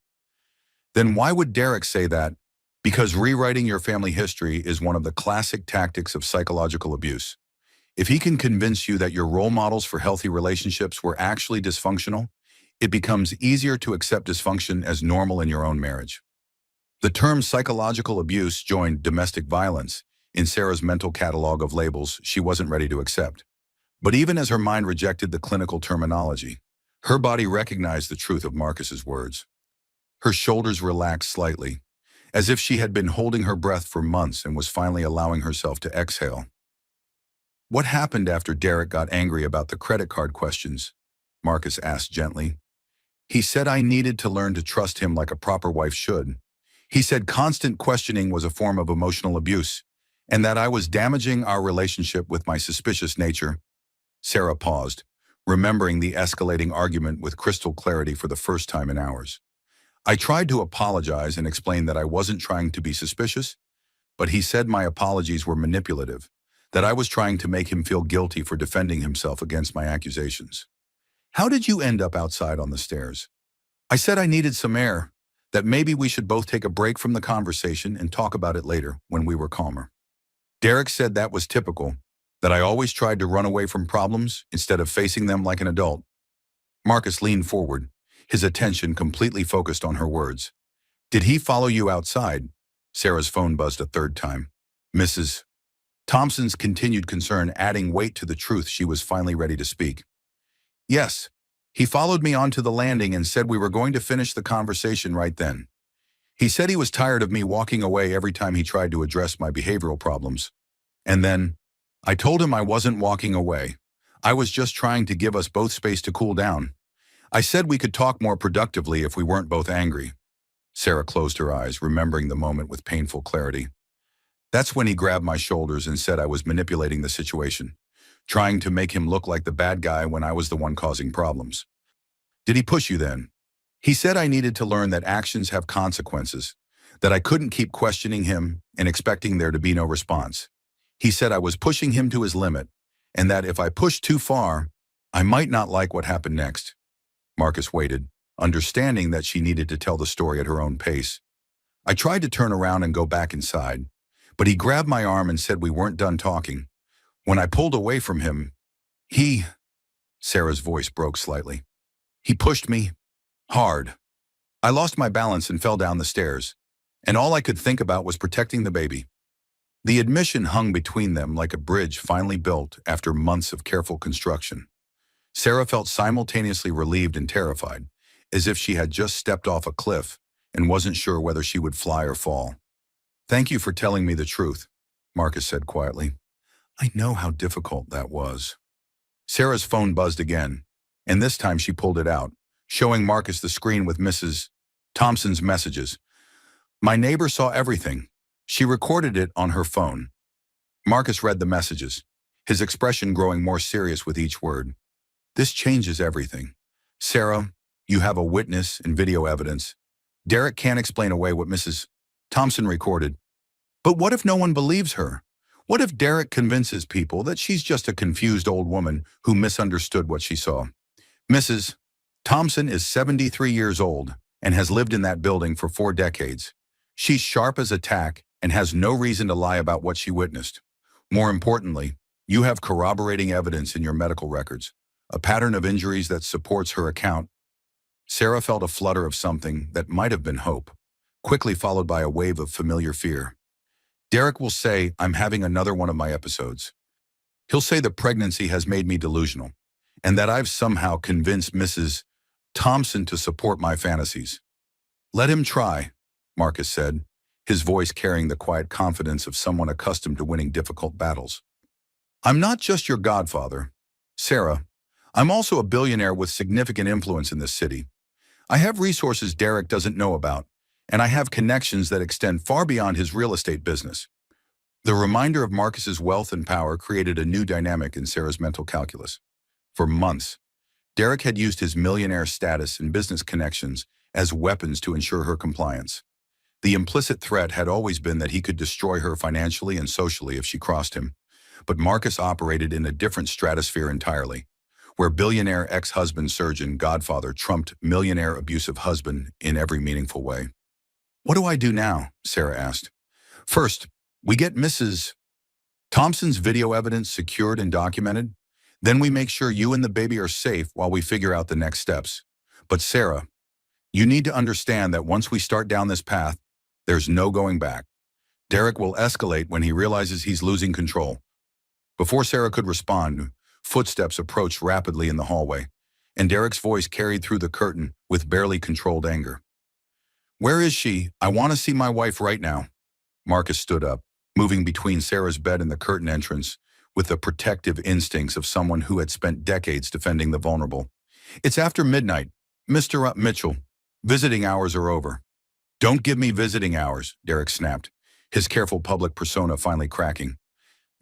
Then why would Derek say that? Because rewriting your family history is one of the classic tactics of psychological abuse. If he can convince you that your role models for healthy relationships were actually dysfunctional, it becomes easier to accept dysfunction as normal in your own marriage. The term psychological abuse joined domestic violence in Sarah's mental catalog of labels she wasn't ready to accept. But even as her mind rejected the clinical terminology, her body recognized the truth of Marcus's words. Her shoulders relaxed slightly, as if she had been holding her breath for months and was finally allowing herself to exhale. What happened after Derek got angry about the credit card questions? Marcus asked gently. He said I needed to learn to trust him like a proper wife should. He said constant questioning was a form of emotional abuse, and that I was damaging our relationship with my suspicious nature. Sarah paused, remembering the escalating argument with crystal clarity for the first time in hours. I tried to apologize and explain that I wasn't trying to be suspicious, but he said my apologies were manipulative, that I was trying to make him feel guilty for defending himself against my accusations. How did you end up outside on the stairs? I said I needed some air, that maybe we should both take a break from the conversation and talk about it later when we were calmer. Derek said that was typical, that I always tried to run away from problems instead of facing them like an adult. Marcus leaned forward, his attention completely focused on her words. Did he follow you outside? Sarah's phone buzzed a third time. Mrs. Thompson's continued concern adding weight to the truth she was finally ready to speak. Yes, he followed me onto the landing and said we were going to finish the conversation right then. He said he was tired of me walking away every time he tried to address my behavioral problems. And then, I told him I wasn't walking away. I was just trying to give us both space to cool down. I said we could talk more productively if we weren't both angry. Sarah closed her eyes, remembering the moment with painful clarity. That's when he grabbed my shoulders and said I was manipulating the situation, trying to make him look like the bad guy when I was the one causing problems. Did he push you then? He said I needed to learn that actions have consequences, that I couldn't keep questioning him and expecting there to be no response. He said I was pushing him to his limit, and that if I pushed too far, I might not like what happened next. Marcus waited, understanding that she needed to tell the story at her own pace. I tried to turn around and go back inside, but he grabbed my arm and said we weren't done talking. When I pulled away from him, Sarah's voice broke slightly. He pushed me hard. I lost my balance and fell down the stairs, and all I could think about was protecting the baby. The admission hung between them like a bridge finally built after months of careful construction. Sarah felt simultaneously relieved and terrified, as if she had just stepped off a cliff and wasn't sure whether she would fly or fall. "Thank you for telling me the truth," Marcus said quietly. "I know how difficult that was." Sarah's phone buzzed again, and this time she pulled it out, showing Marcus the screen with Mrs. Thompson's messages. "My neighbor saw everything. She recorded it on her phone." Marcus read the messages, his expression growing more serious with each word. "This changes everything. Sarah, you have a witness and video evidence. Derek can't explain away what Mrs. Thompson recorded. But what if no one believes her? What if Derek convinces people that she's just a confused old woman who misunderstood what she saw? Mrs. Thompson is 73 years old and has lived in that building for 4 decades. She's sharp as a tack and has no reason to lie about what she witnessed. More importantly, you have corroborating evidence in your medical records, a pattern of injuries that supports her account." Sarah felt a flutter of something that might have been hope, quickly followed by a wave of familiar fear. "Derek will say I'm having another one of my episodes. He'll say the pregnancy has made me delusional, and that I've somehow convinced Mrs. Thompson to support my fantasies." "Let him try," Marcus said, his voice carrying the quiet confidence of someone accustomed to winning difficult battles. "I'm not just your godfather, Sarah. I'm also a billionaire with significant influence in this city. I have resources Derek doesn't know about, and I have connections that extend far beyond his real estate business." The reminder of Marcus's wealth and power created a new dynamic in Sarah's mental calculus. For months, Derek had used his millionaire status and business connections as weapons to ensure her compliance. The implicit threat had always been that he could destroy her financially and socially if she crossed him. But Marcus operated in a different stratosphere entirely, where billionaire ex-husband surgeon Godfather trumped millionaire abusive husband in every meaningful way. "What do I do now?" Sarah asked. "First, we get Mrs. Thompson's video evidence secured and documented. Then we make sure you and the baby are safe while we figure out the next steps. But Sarah, you need to understand that once we start down this path, there's no going back. Derek will escalate when he realizes he's losing control." Before Sarah could respond, footsteps approached rapidly in the hallway, and Derek's voice carried through the curtain with barely controlled anger. "Where is she? I want to see my wife right now." Marcus stood up, moving between Sarah's bed and the curtain entrance, with the protective instincts of someone who had spent decades defending the vulnerable. "It's after midnight, Mr. Mitchell. Visiting hours are over." "Don't give me visiting hours," Derek snapped, his careful public persona finally cracking.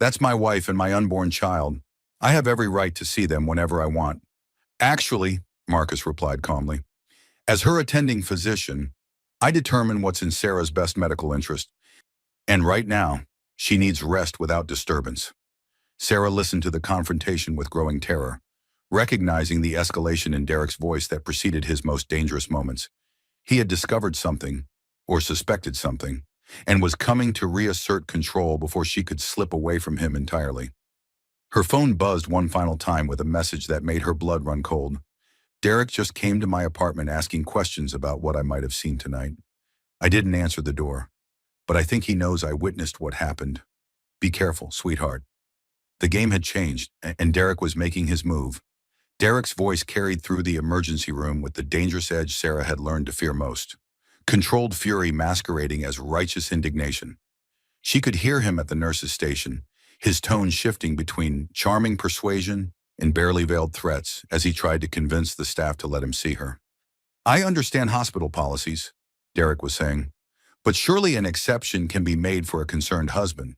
"That's my wife and my unborn child. I have every right to see them whenever I want." "Actually," Marcus replied calmly, "as her attending physician, I determine what's in Sarah's best medical interest. And right now, she needs rest without disturbance." Sarah listened to the confrontation with growing terror, recognizing the escalation in Derek's voice that preceded his most dangerous moments. He had discovered something, or suspected something, and was coming to reassert control before she could slip away from him entirely. Her phone buzzed one final time with a message that made her blood run cold. "Derek just came to my apartment asking questions about what I might have seen tonight. I didn't answer the door, but I think he knows I witnessed what happened. Be careful, sweetheart." The game had changed, and Derek was making his move. Derek's voice carried through the emergency room with the dangerous edge Sarah had learned to fear most. controlled fury masquerading as righteous indignation. She could hear him at the nurse's station, his tone shifting between charming persuasion and barely veiled threats as he tried to convince the staff to let him see her. "I understand hospital policies," Derek was saying, "but surely an exception can be made for a concerned husband.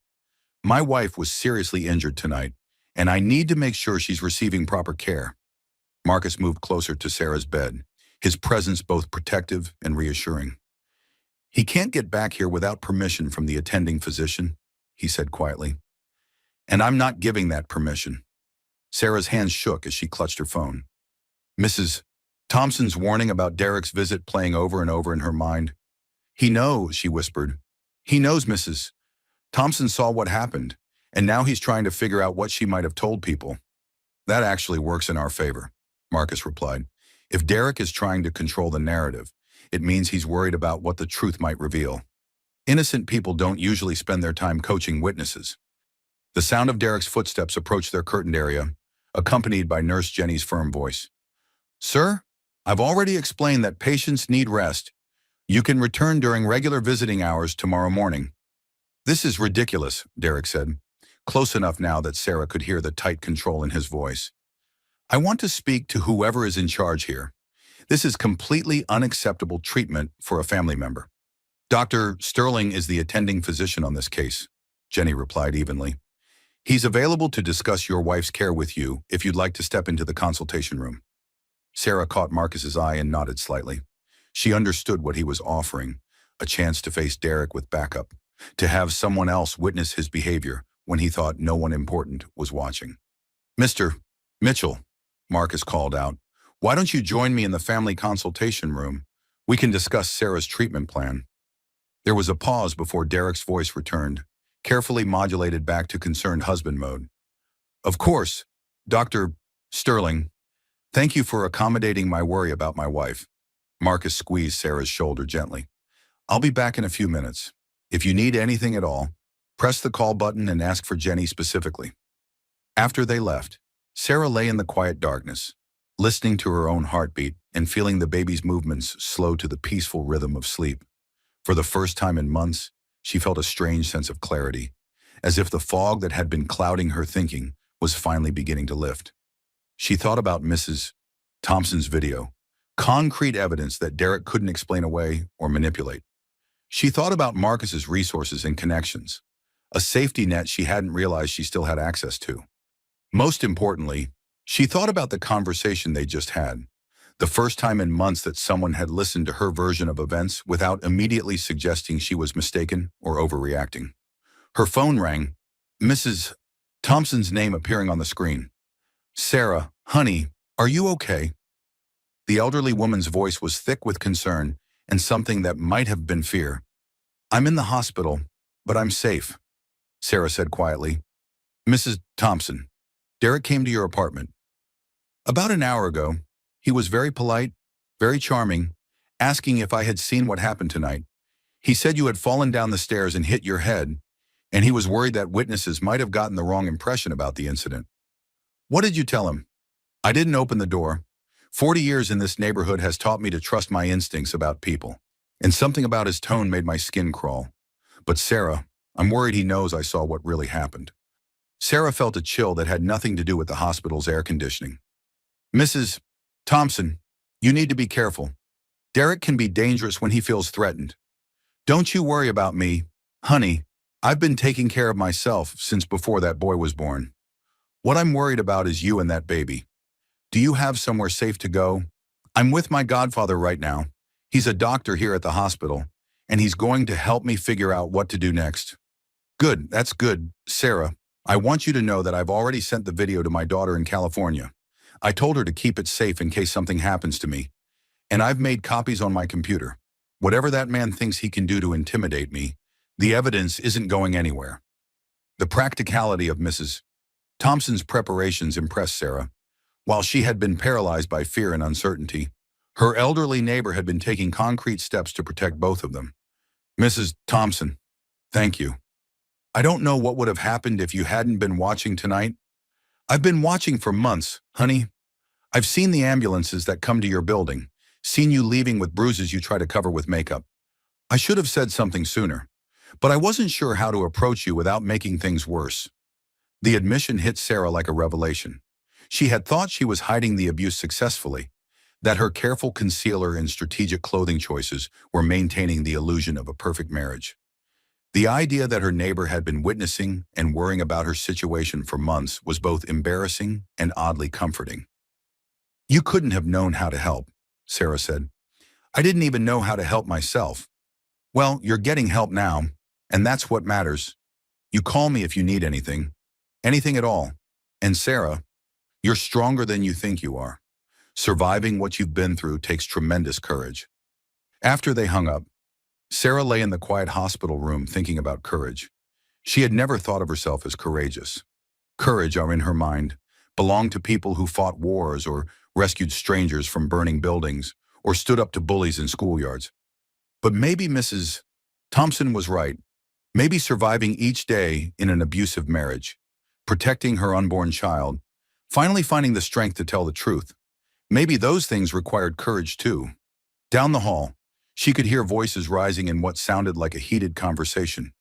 My wife was seriously injured tonight, and I need to make sure she's receiving proper care." Marcus moved closer to Sarah's bed, his presence both protective and reassuring. "He can't get back here without permission from the attending physician," he said quietly. "And I'm not giving that permission." Sarah's hands shook as she clutched her phone. Mrs. Thompson's warning about Derek's visit playing over and over in her mind. "He knows," she whispered. "He knows Mrs. Thompson saw what happened, and now he's trying to figure out what she might have told people." "That actually works in our favor," Marcus replied. "If Derek is trying to control the narrative, it means he's worried about what the truth might reveal. Innocent people don't usually spend their time coaching witnesses." The sound of Derek's footsteps approached their curtained area, accompanied by Nurse Jenny's firm voice. "Sir, I've already explained that patients need rest. You can return during regular visiting hours tomorrow morning." "This is ridiculous," Derek said, close enough now that Sarah could hear the tight control in his voice. "I want to speak to whoever is in charge here. This is completely unacceptable treatment for a family member." "Dr. Sterling is the attending physician on this case," Jenny replied evenly. "He's available to discuss your wife's care with you if you'd like to step into the consultation room." Sarah caught Marcus's eye and nodded slightly. She understood what he was offering, a chance to face Derek with backup, to have someone else witness his behavior when he thought no one important was watching. "Mr. Mitchell," Marcus called out, "why don't you join me in the family consultation room? We can discuss Sarah's treatment plan." There was a pause before Derek's voice returned, carefully modulated back to concerned husband mode. "Of course, Dr. Sterling. Thank you for accommodating my worry about my wife." Marcus squeezed Sarah's shoulder gently. "I'll be back in a few minutes. If you need anything at all, press the call button and ask for Jenny specifically." After they left, Sarah lay in the quiet darkness, listening to her own heartbeat and feeling the baby's movements slow to the peaceful rhythm of sleep. For the first time in months, she felt a strange sense of clarity, as if the fog that had been clouding her thinking was finally beginning to lift. She thought about Mrs. Thompson's video, concrete evidence that Derek couldn't explain away or manipulate. She thought about Marcus's resources and connections, a safety net she hadn't realized she still had access to. Most importantly, she thought about the conversation they just had, the first time in months that someone had listened to her version of events without immediately suggesting she was mistaken or overreacting. Her phone rang, Mrs. Thompson's name appearing on the screen. "Sarah, honey, are you okay?" The elderly woman's voice was thick with concern and something that might have been fear. "I'm in the hospital, but I'm safe," Sarah said quietly. "Mrs. Thompson, Derek came to your apartment about an hour ago. He was very polite, very charming, asking if I had seen what happened tonight. He said you had fallen down the stairs and hit your head, and he was worried that witnesses might have gotten the wrong impression about the incident." "What did you tell him?" "I didn't open the door. 40 years in this neighborhood has taught me to trust my instincts about people, and something about his tone made my skin crawl. But Sarah, I'm worried he knows I saw what really happened." Sarah felt a chill that had nothing to do with the hospital's air conditioning. "Mrs. Thompson, you need to be careful. Derek can be dangerous when he feels threatened. Don't you worry about me, honey. I've been taking care of myself since before that boy was born. What I'm worried about is you and that baby. Do you have somewhere safe to go? I'm with my godfather right now. He's a doctor here at the hospital, and he's going to help me figure out what to do next." "Good, that's good, Sarah. I want you to know that I've already sent the video to my daughter in California. I told her to keep it safe in case something happens to me. And I've made copies on my computer. Whatever that man thinks he can do to intimidate me, the evidence isn't going anywhere." The practicality of Mrs. Thompson's preparations impressed Sarah. While she had been paralyzed by fear and uncertainty, her elderly neighbor had been taking concrete steps to protect both of them. "Mrs. Thompson, thank you. I don't know what would have happened if you hadn't been watching tonight. I've been watching for months, honey. I've seen the ambulances that come to your building, seen you leaving with bruises you try to cover with makeup. I should have said something sooner, but I wasn't sure how to approach you without making things worse. The admission hit Sarah like a revelation. She had thought she was hiding the abuse successfully, that her careful concealer and strategic clothing choices were maintaining the illusion of a perfect marriage. The idea that her neighbor had been witnessing and worrying about her situation for months was both embarrassing and oddly comforting. You couldn't have known how to help, Sarah said. I didn't even know how to help myself. Well, you're getting help now, and that's what matters. You call me if you need anything. Anything at all. And Sarah, you're stronger than you think you are. Surviving what you've been through takes tremendous courage. After they hung up, Sarah lay in the quiet hospital room thinking about courage. She had never thought of herself as courageous. Courage, in her mind, belonged to people who fought wars or rescued strangers from burning buildings or stood up to bullies in schoolyards. But maybe Mrs. Thompson was right. Maybe surviving each day in an abusive marriage, protecting her unborn child, finally finding the strength to tell the truth. Maybe those things required courage too. Down the hall, she could hear voices rising in what sounded like a heated conversation.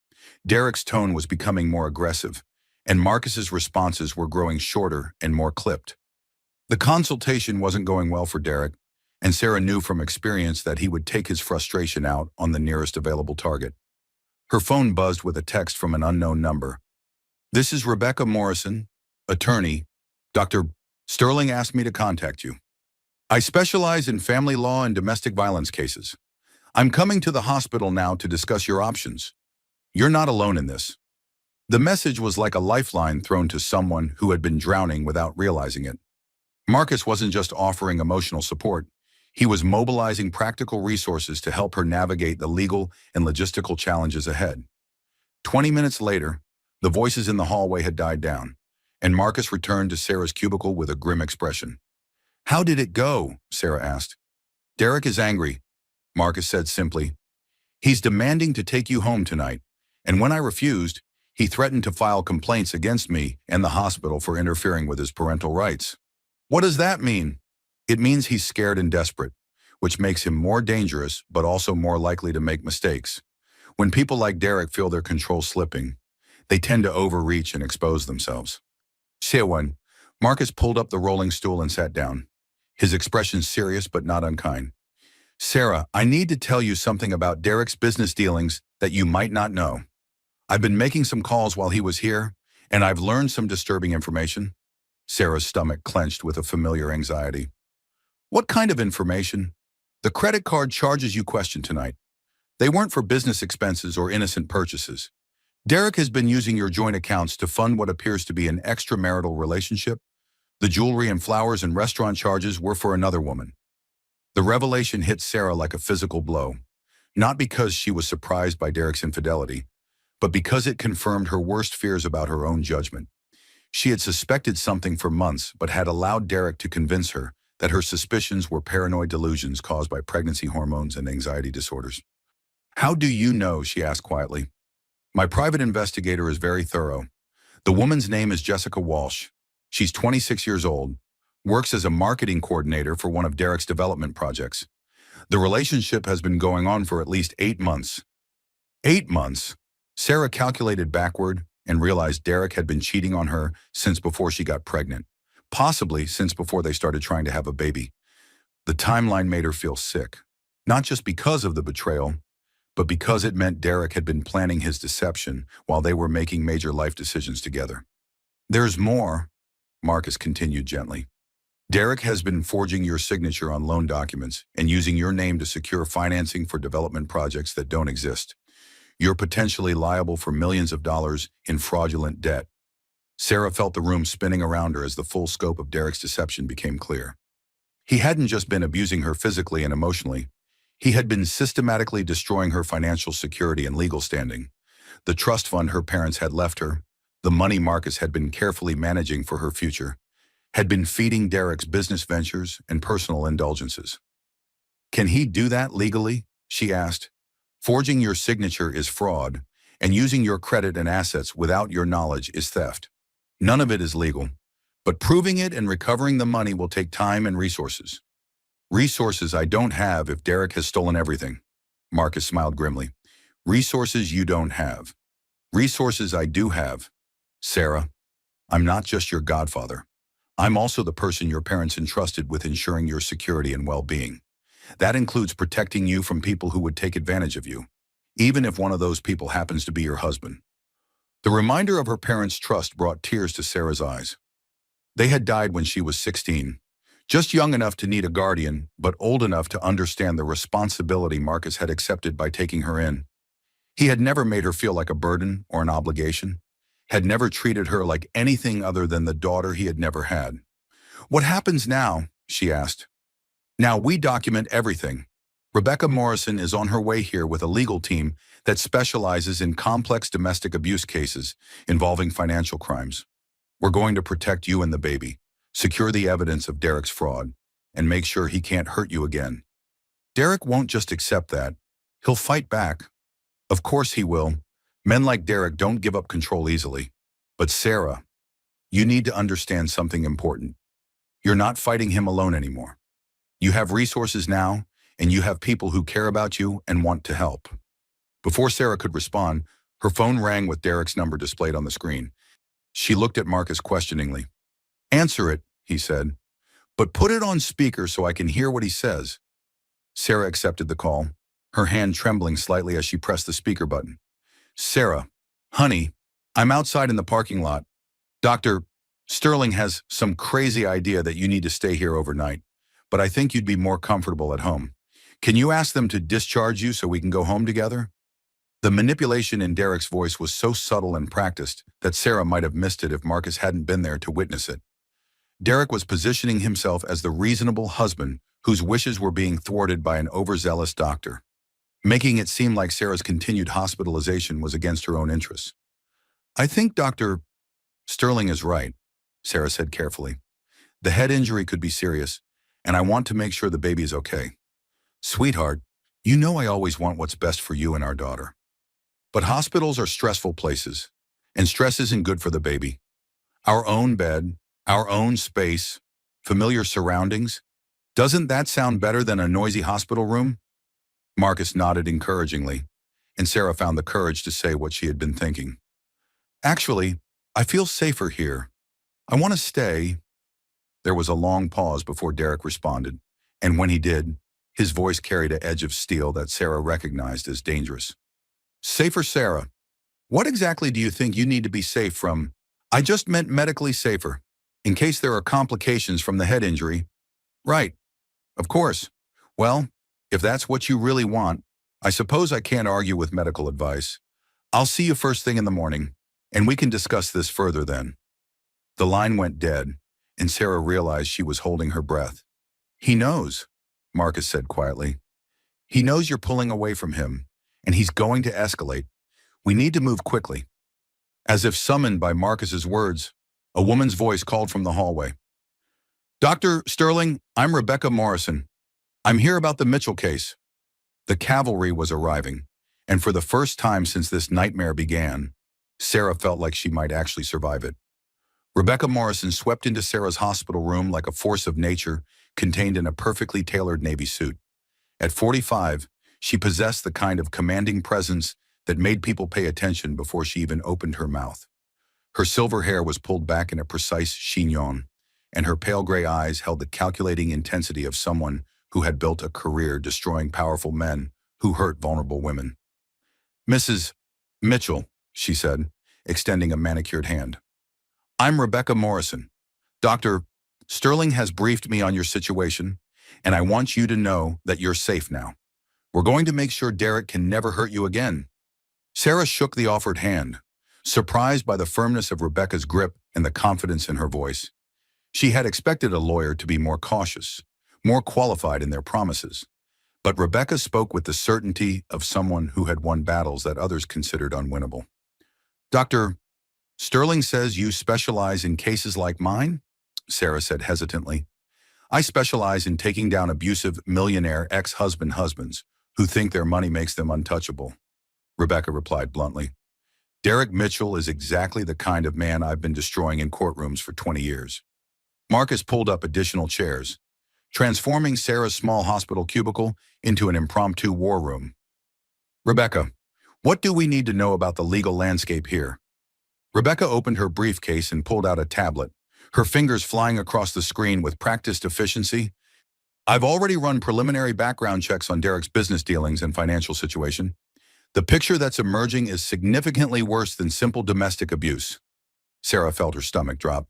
Derek's tone was becoming more aggressive, and Marcus's responses were growing shorter and more clipped. The consultation wasn't going well for Derek, and Sarah knew from experience that he would take his frustration out on the nearest available target. Her phone buzzed with a text from an unknown number. This is Rebecca Morrison, attorney. Dr. Sterling asked me to contact you. I specialize in family law and domestic violence cases. I'm coming to the hospital now to discuss your options. You're not alone in this. The message was like a lifeline thrown to someone who had been drowning without realizing it. Marcus wasn't just offering emotional support. He was mobilizing practical resources to help her navigate the legal and logistical challenges ahead. 20 minutes later, the voices in the hallway had died down, and Marcus returned to Sarah's cubicle with a grim expression. How did it go? Sarah asked. Derek is angry, Marcus said simply. He's demanding to take you home tonight, and when I refused, he threatened to file complaints against me and the hospital for interfering with his parental rights. What does that mean? It means he's scared and desperate, which makes him more dangerous but also more likely to make mistakes. When people like Derek feel their control slipping, they tend to overreach and expose themselves. Sewan, Marcus pulled up the rolling stool and sat down, his expression serious but not unkind. Sarah, I need to tell you something about Derek's business dealings that you might not know. I've been making some calls while he was here, and I've learned some disturbing information. Sarah's stomach clenched with a familiar anxiety. What kind of information? The credit card charges you questioned tonight. They weren't for business expenses or innocent purchases. Derek has been using your joint accounts to fund what appears to be an extramarital relationship. The jewelry and flowers and restaurant charges were for another woman. The revelation hit Sarah like a physical blow, not because she was surprised by Derek's infidelity, but because it confirmed her worst fears about her own judgment. She had suspected something for months, but had allowed Derek to convince her that her suspicions were paranoid delusions caused by pregnancy hormones and anxiety disorders. How do you know? She asked quietly. My private investigator is very thorough. The woman's name is Jessica Walsh. She's 26 years old, works as a marketing coordinator for one of Derek's development projects. The relationship has been going on for at least 8 months. 8 months? Sarah calculated backward and realized Derek had been cheating on her since before she got pregnant, possibly since before they started trying to have a baby. The timeline made her feel sick, not just because of the betrayal, but because it meant Derek had been planning his deception while they were making major life decisions together. There's more, Marcus continued gently. Derek has been forging your signature on loan documents and using your name to secure financing for development projects that don't exist. You're potentially liable for millions of dollars in fraudulent debt. Sarah felt the room spinning around her as the full scope of Derek's deception became clear. He hadn't just been abusing her physically and emotionally. He had been systematically destroying her financial security and legal standing. The trust fund her parents had left her, the money Marcus had been carefully managing for her future, had been feeding Derek's business ventures and personal indulgences. Can he do that legally? She asked. Forging your signature is fraud, and using your credit and assets without your knowledge is theft. None of it is legal, but proving it and recovering the money will take time and resources. Resources I don't have if Derek has stolen everything, Marcus smiled grimly. Resources you don't have. Resources I do have. Sarah, I'm not just your godfather. I'm also the person your parents entrusted with ensuring your security and well-being. That includes protecting you from people who would take advantage of you, even if one of those people happens to be your husband. The reminder of her parents' trust brought tears to Sarah's eyes. They had died when she was 16, just young enough to need a guardian, but old enough to understand the responsibility Marcus had accepted by taking her in. He had never made her feel like a burden or an obligation, had never treated her like anything other than the daughter he had never had. What happens now? She asked. Now we document everything. Rebecca Morrison is on her way here with a legal team that specializes in complex domestic abuse cases involving financial crimes. We're going to protect you and the baby, secure the evidence of Derek's fraud, and make sure he can't hurt you again. Derek won't just accept that. He'll fight back. Of course he will. Men like Derek don't give up control easily. But Sarah, you need to understand something important. You're not fighting him alone anymore. You have resources now, and you have people who care about you and want to help. Before Sarah could respond, her phone rang with Derek's number displayed on the screen. She looked at Marcus questioningly. Answer it, he said, but put it on speaker so I can hear what he says. Sarah accepted the call, her hand trembling slightly as she pressed the speaker button. Sarah, honey, I'm outside in the parking lot. Dr. Sterling has some crazy idea that you need to stay here overnight, but I think you'd be more comfortable at home. Can you ask them to discharge you so we can go home together? The manipulation in Derek's voice was so subtle and practiced that Sarah might have missed it if Marcus hadn't been there to witness it. Derek was positioning himself as the reasonable husband whose wishes were being thwarted by an overzealous doctor, making it seem like Sarah's continued hospitalization was against her own interests. I think Dr. Sterling is right, Sarah said carefully. The head injury could be serious, and I want to make sure the baby is okay. Sweetheart, you know I always want what's best for you and our daughter. But hospitals are stressful places, and stress isn't good for the baby. Our own bed, our own space, familiar surroundings. Doesn't that sound better than a noisy hospital room? Marcus nodded encouragingly, and Sarah found the courage to say what she had been thinking. Actually, I feel safer here. I want to stay. There was a long pause before Derek responded, and when he did, his voice carried an edge of steel that Sarah recognized as dangerous. Safer, Sarah. What exactly do you think you need to be safe from? I just meant medically safer, in case there are complications from the head injury. Right. Of course. Well, if that's what you really want, I suppose I can't argue with medical advice. I'll see you first thing in the morning, and we can discuss this further then. The line went dead, and Sarah realized she was holding her breath. He knows, Marcus said quietly. He knows you're pulling away from him, and he's going to escalate. We need to move quickly. As if summoned by Marcus's words, a woman's voice called from the hallway. Dr. Sterling, I'm Rebecca Morrison. I'm here about the Mitchell case. The cavalry was arriving, and for the first time since this nightmare began, Sarah felt like she might actually survive it. Rebecca Morrison swept into Sarah's hospital room like a force of nature contained in a perfectly tailored Navy suit. At 45, she possessed the kind of commanding presence that made people pay attention before she even opened her mouth. Her silver hair was pulled back in a precise chignon, and her pale gray eyes held the calculating intensity of someone who had built a career destroying powerful men who hurt vulnerable women. Mrs. Mitchell, she said, extending a manicured hand. I'm Rebecca Morrison. Dr. Sterling has briefed me on your situation, and I want you to know that you're safe now. We're going to make sure Derek can never hurt you again. Sarah shook the offered hand, surprised by the firmness of Rebecca's grip and the confidence in her voice. She had expected a lawyer to be more cautious, more qualified in their promises, but Rebecca spoke with the certainty of someone who had won battles that others considered unwinnable. Dr. Sterling says you specialize in cases like mine? Sarah said hesitantly. I specialize in taking down abusive millionaire ex-husbands who think their money makes them untouchable. Rebecca replied bluntly. Derek Mitchell is exactly the kind of man I've been destroying in courtrooms for 20 years. Marcus pulled up additional chairs, transforming Sarah's small hospital cubicle into an impromptu war room. Rebecca, what do we need to know about the legal landscape here? Rebecca opened her briefcase and pulled out a tablet, her fingers flying across the screen with practiced efficiency. I've already run preliminary background checks on Derek's business dealings and financial situation. The picture that's emerging is significantly worse than simple domestic abuse. Sarah felt her stomach drop.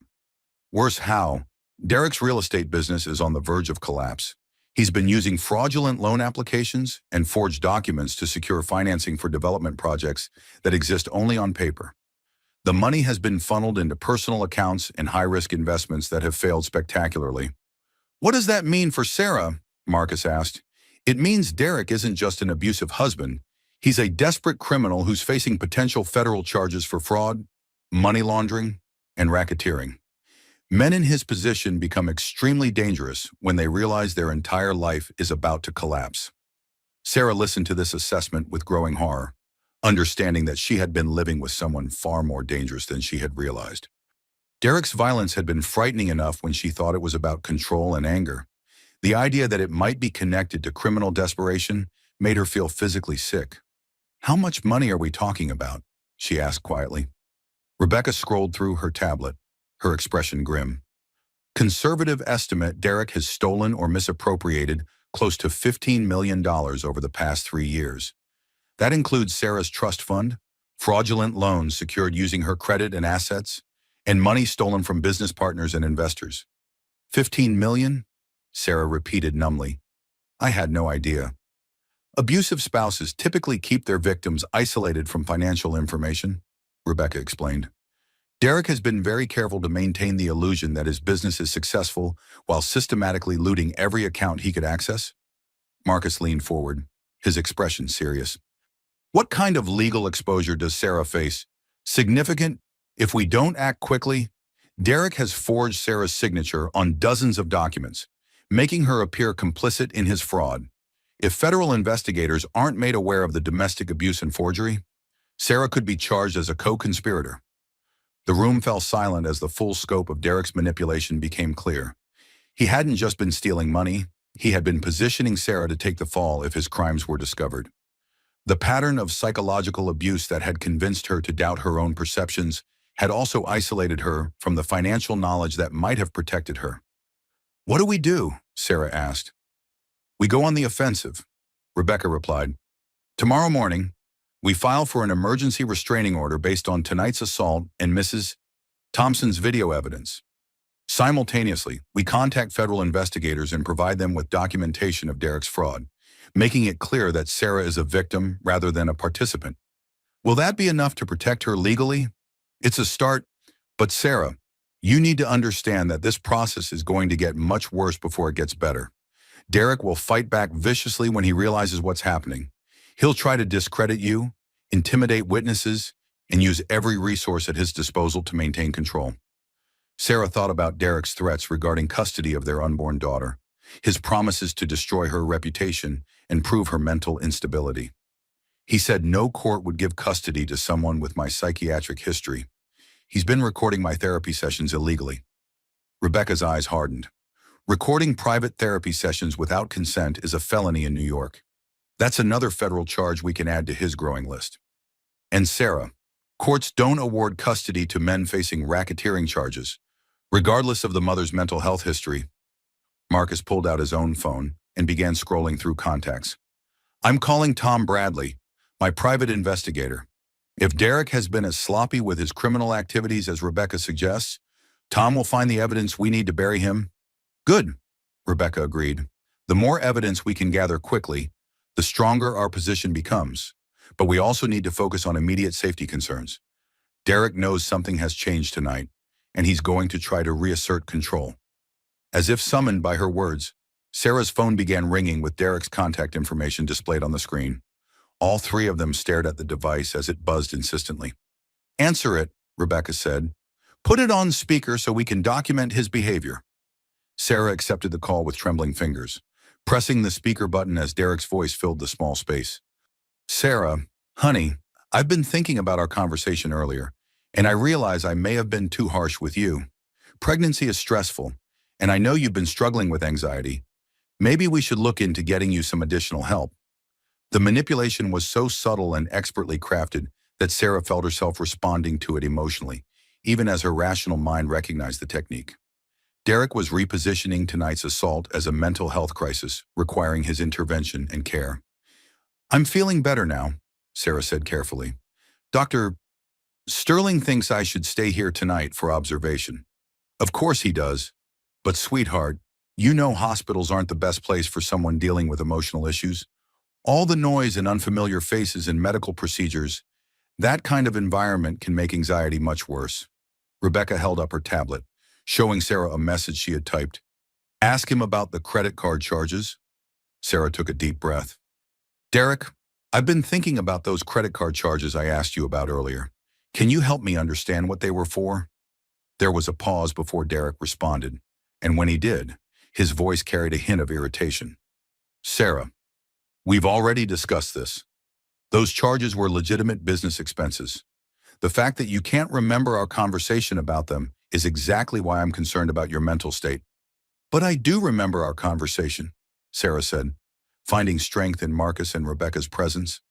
Worse how? Derek's real estate business is on the verge of collapse. He's been using fraudulent loan applications and forged documents to secure financing for development projects that exist only on paper. The money has been funneled into personal accounts and high-risk investments that have failed spectacularly. What does that mean for Sarah? Marcus asked. It means Derek isn't just an abusive husband. He's a desperate criminal who's facing potential federal charges for fraud, money laundering, and racketeering. Men in his position become extremely dangerous when they realize their entire life is about to collapse. Sarah listened to this assessment with growing horror, understanding that she had been living with someone far more dangerous than she had realized. Derek's violence had been frightening enough when she thought it was about control and anger. The idea that it might be connected to criminal desperation made her feel physically sick. How much money are we talking about? She asked quietly. Rebecca scrolled through her tablet, her expression grim. Conservative estimate, Derek has stolen or misappropriated close to $15 million over the past 3 years. That includes Sarah's trust fund, fraudulent loans secured using her credit and assets, and money stolen from business partners and investors. 15 million? Sarah repeated numbly. I had no idea. Abusive spouses typically keep their victims isolated from financial information, Rebecca explained. Derek has been very careful to maintain the illusion that his business is successful while systematically looting every account he could access. Marcus leaned forward, his expression serious. What kind of legal exposure does Sarah face? Significant? If we don't act quickly, Derek has forged Sarah's signature on dozens of documents, making her appear complicit in his fraud. If federal investigators aren't made aware of the domestic abuse and forgery, Sarah could be charged as a co-conspirator. The room fell silent as the full scope of Derek's manipulation became clear. He hadn't just been stealing money, he had been positioning Sarah to take the fall if his crimes were discovered. The pattern of psychological abuse that had convinced her to doubt her own perceptions had also isolated her from the financial knowledge that might have protected her. What do we do? Sarah asked. We go on the offensive, Rebecca replied. Tomorrow morning, we file for an emergency restraining order based on tonight's assault and Mrs. Thompson's video evidence. Simultaneously, we contact federal investigators and provide them with documentation of Derek's fraud, making it clear that Sarah is a victim rather than a participant. Will that be enough to protect her legally? It's a start, but Sarah, you need to understand that this process is going to get much worse before it gets better. Derek will fight back viciously when he realizes what's happening. He'll try to discredit you, intimidate witnesses, and use every resource at his disposal to maintain control. Sarah thought about Derek's threats regarding custody of their unborn daughter, his promises to destroy her reputation and prove her mental instability. He said no court would give custody to someone with my psychiatric history. He's been recording my therapy sessions illegally. Rebecca's eyes hardened. Recording private therapy sessions without consent is a felony in New York. That's another federal charge we can add to his growing list. And Sarah, courts don't award custody to men facing racketeering charges, regardless of the mother's mental health history. Marcus pulled out his own phone and began scrolling through contacts. I'm calling Tom Bradley, my private investigator. If Derek has been as sloppy with his criminal activities as Rebecca suggests, Tom will find the evidence we need to bury him. Good, Rebecca agreed. The more evidence we can gather quickly, the stronger our position becomes. But we also need to focus on immediate safety concerns. Derek knows something has changed tonight, and he's going to try to reassert control. As if summoned by her words, Sarah's phone began ringing with Derek's contact information displayed on the screen. All three of them stared at the device as it buzzed insistently. Answer it, Rebecca said. Put it on speaker so we can document his behavior. Sarah accepted the call with trembling fingers, pressing the speaker button as Derek's voice filled the small space. Sarah, honey, I've been thinking about our conversation earlier, and I realize I may have been too harsh with you. Pregnancy is stressful, and I know you've been struggling with anxiety. Maybe we should look into getting you some additional help. The manipulation was so subtle and expertly crafted that Sarah felt herself responding to it emotionally, even as her rational mind recognized the technique. Derek was repositioning tonight's assault as a mental health crisis, requiring his intervention and care. "I'm feeling better now," Sarah said carefully. "Dr. Sterling thinks I should stay here tonight for observation." "Of course he does. But sweetheart, you know hospitals aren't the best place for someone dealing with emotional issues. All the noise and unfamiliar faces in medical procedures, that kind of environment can make anxiety much worse." Rebecca held up her tablet, showing Sarah a message she had typed. "Ask him about the credit card charges." Sarah took a deep breath. "Derek, I've been thinking about those credit card charges I asked you about earlier. Can you help me understand what they were for?" There was a pause before Derek responded, and when he did, his voice carried a hint of irritation. "Sarah, we've already discussed this. Those charges were legitimate business expenses. The fact that you can't remember our conversation about them is exactly why I'm concerned about your mental state." "But I do remember our conversation," Sarah said, finding strength in Marcus and Rebecca's presence.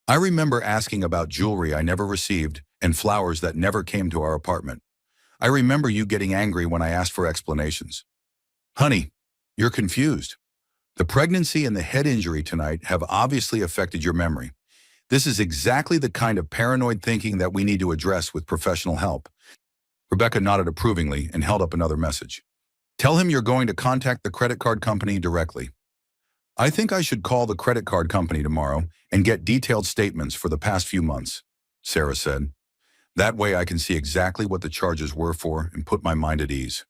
"I remember asking about jewelry I never received and flowers that never came to our apartment. I remember you getting angry when I asked for explanations." "Honey, you're confused. The pregnancy and the head injury tonight have obviously affected your memory. This is exactly the kind of paranoid thinking that we need to address with professional help." Rebecca nodded approvingly and held up another message. "Tell him you're going to contact the credit card company directly." "I think I should call the credit card company tomorrow and get detailed statements for the past few months," Sarah said. "That way I can see exactly what the charges were for and put my mind at ease."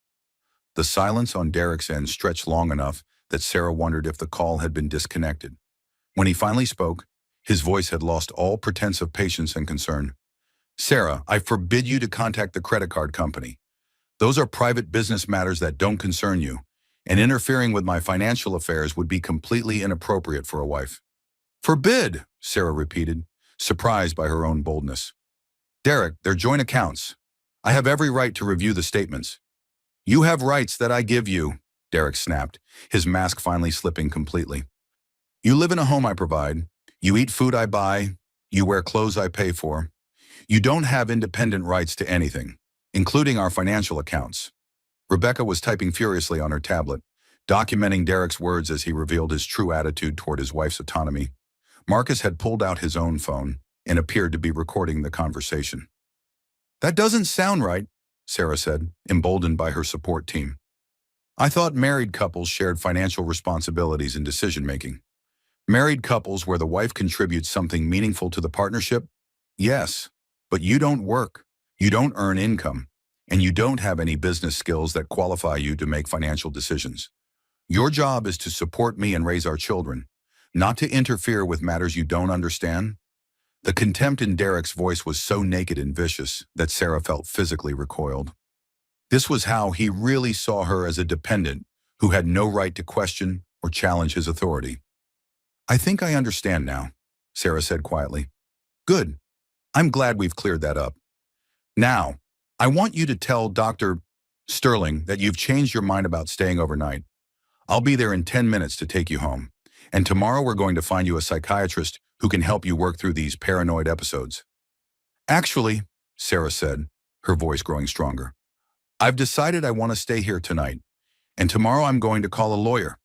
The silence on Derek's end stretched long enough that Sarah wondered if the call had been disconnected. When he finally spoke, his voice had lost all pretense of patience and concern. "Sarah, I forbid you to contact the credit card company. Those are private business matters that don't concern you, and interfering with my financial affairs would be completely inappropriate for a wife." "Forbid," Sarah repeated, surprised by her own boldness. "Derek, they're joint accounts. I have every right to review the statements." "You have rights that I give you," Derek snapped, his mask finally slipping completely. "You live in a home I provide. You eat food I buy. You wear clothes I pay for. You don't have independent rights to anything, including our financial accounts." Rebecca was typing furiously on her tablet, documenting Derek's words as he revealed his true attitude toward his wife's autonomy. Marcus had pulled out his own phone and appeared to be recording the conversation. "That doesn't sound right," Sarah said, emboldened by her support team. "I thought married couples shared financial responsibilities in decision-making." "Married couples where the wife contributes something meaningful to the partnership? Yes, but you don't work, you don't earn income, and you don't have any business skills that qualify you to make financial decisions. Your job is to support me and raise our children, not to interfere with matters you don't understand." The contempt in Derek's voice was so naked and vicious that Sarah felt physically recoiled. This was how he really saw her, as a dependent who had no right to question or challenge his authority. "I think I understand now," Sarah said quietly. "Good. I'm glad we've cleared that up. Now, I want you to tell Dr. Sterling that you've changed your mind about staying overnight. I'll be there in 10 minutes to take you home. And tomorrow we're going to find you a psychiatrist who can help you work through these paranoid episodes." "Actually," Sarah said, her voice growing stronger, "I've decided I want to stay here tonight, and tomorrow I'm going to call a lawyer."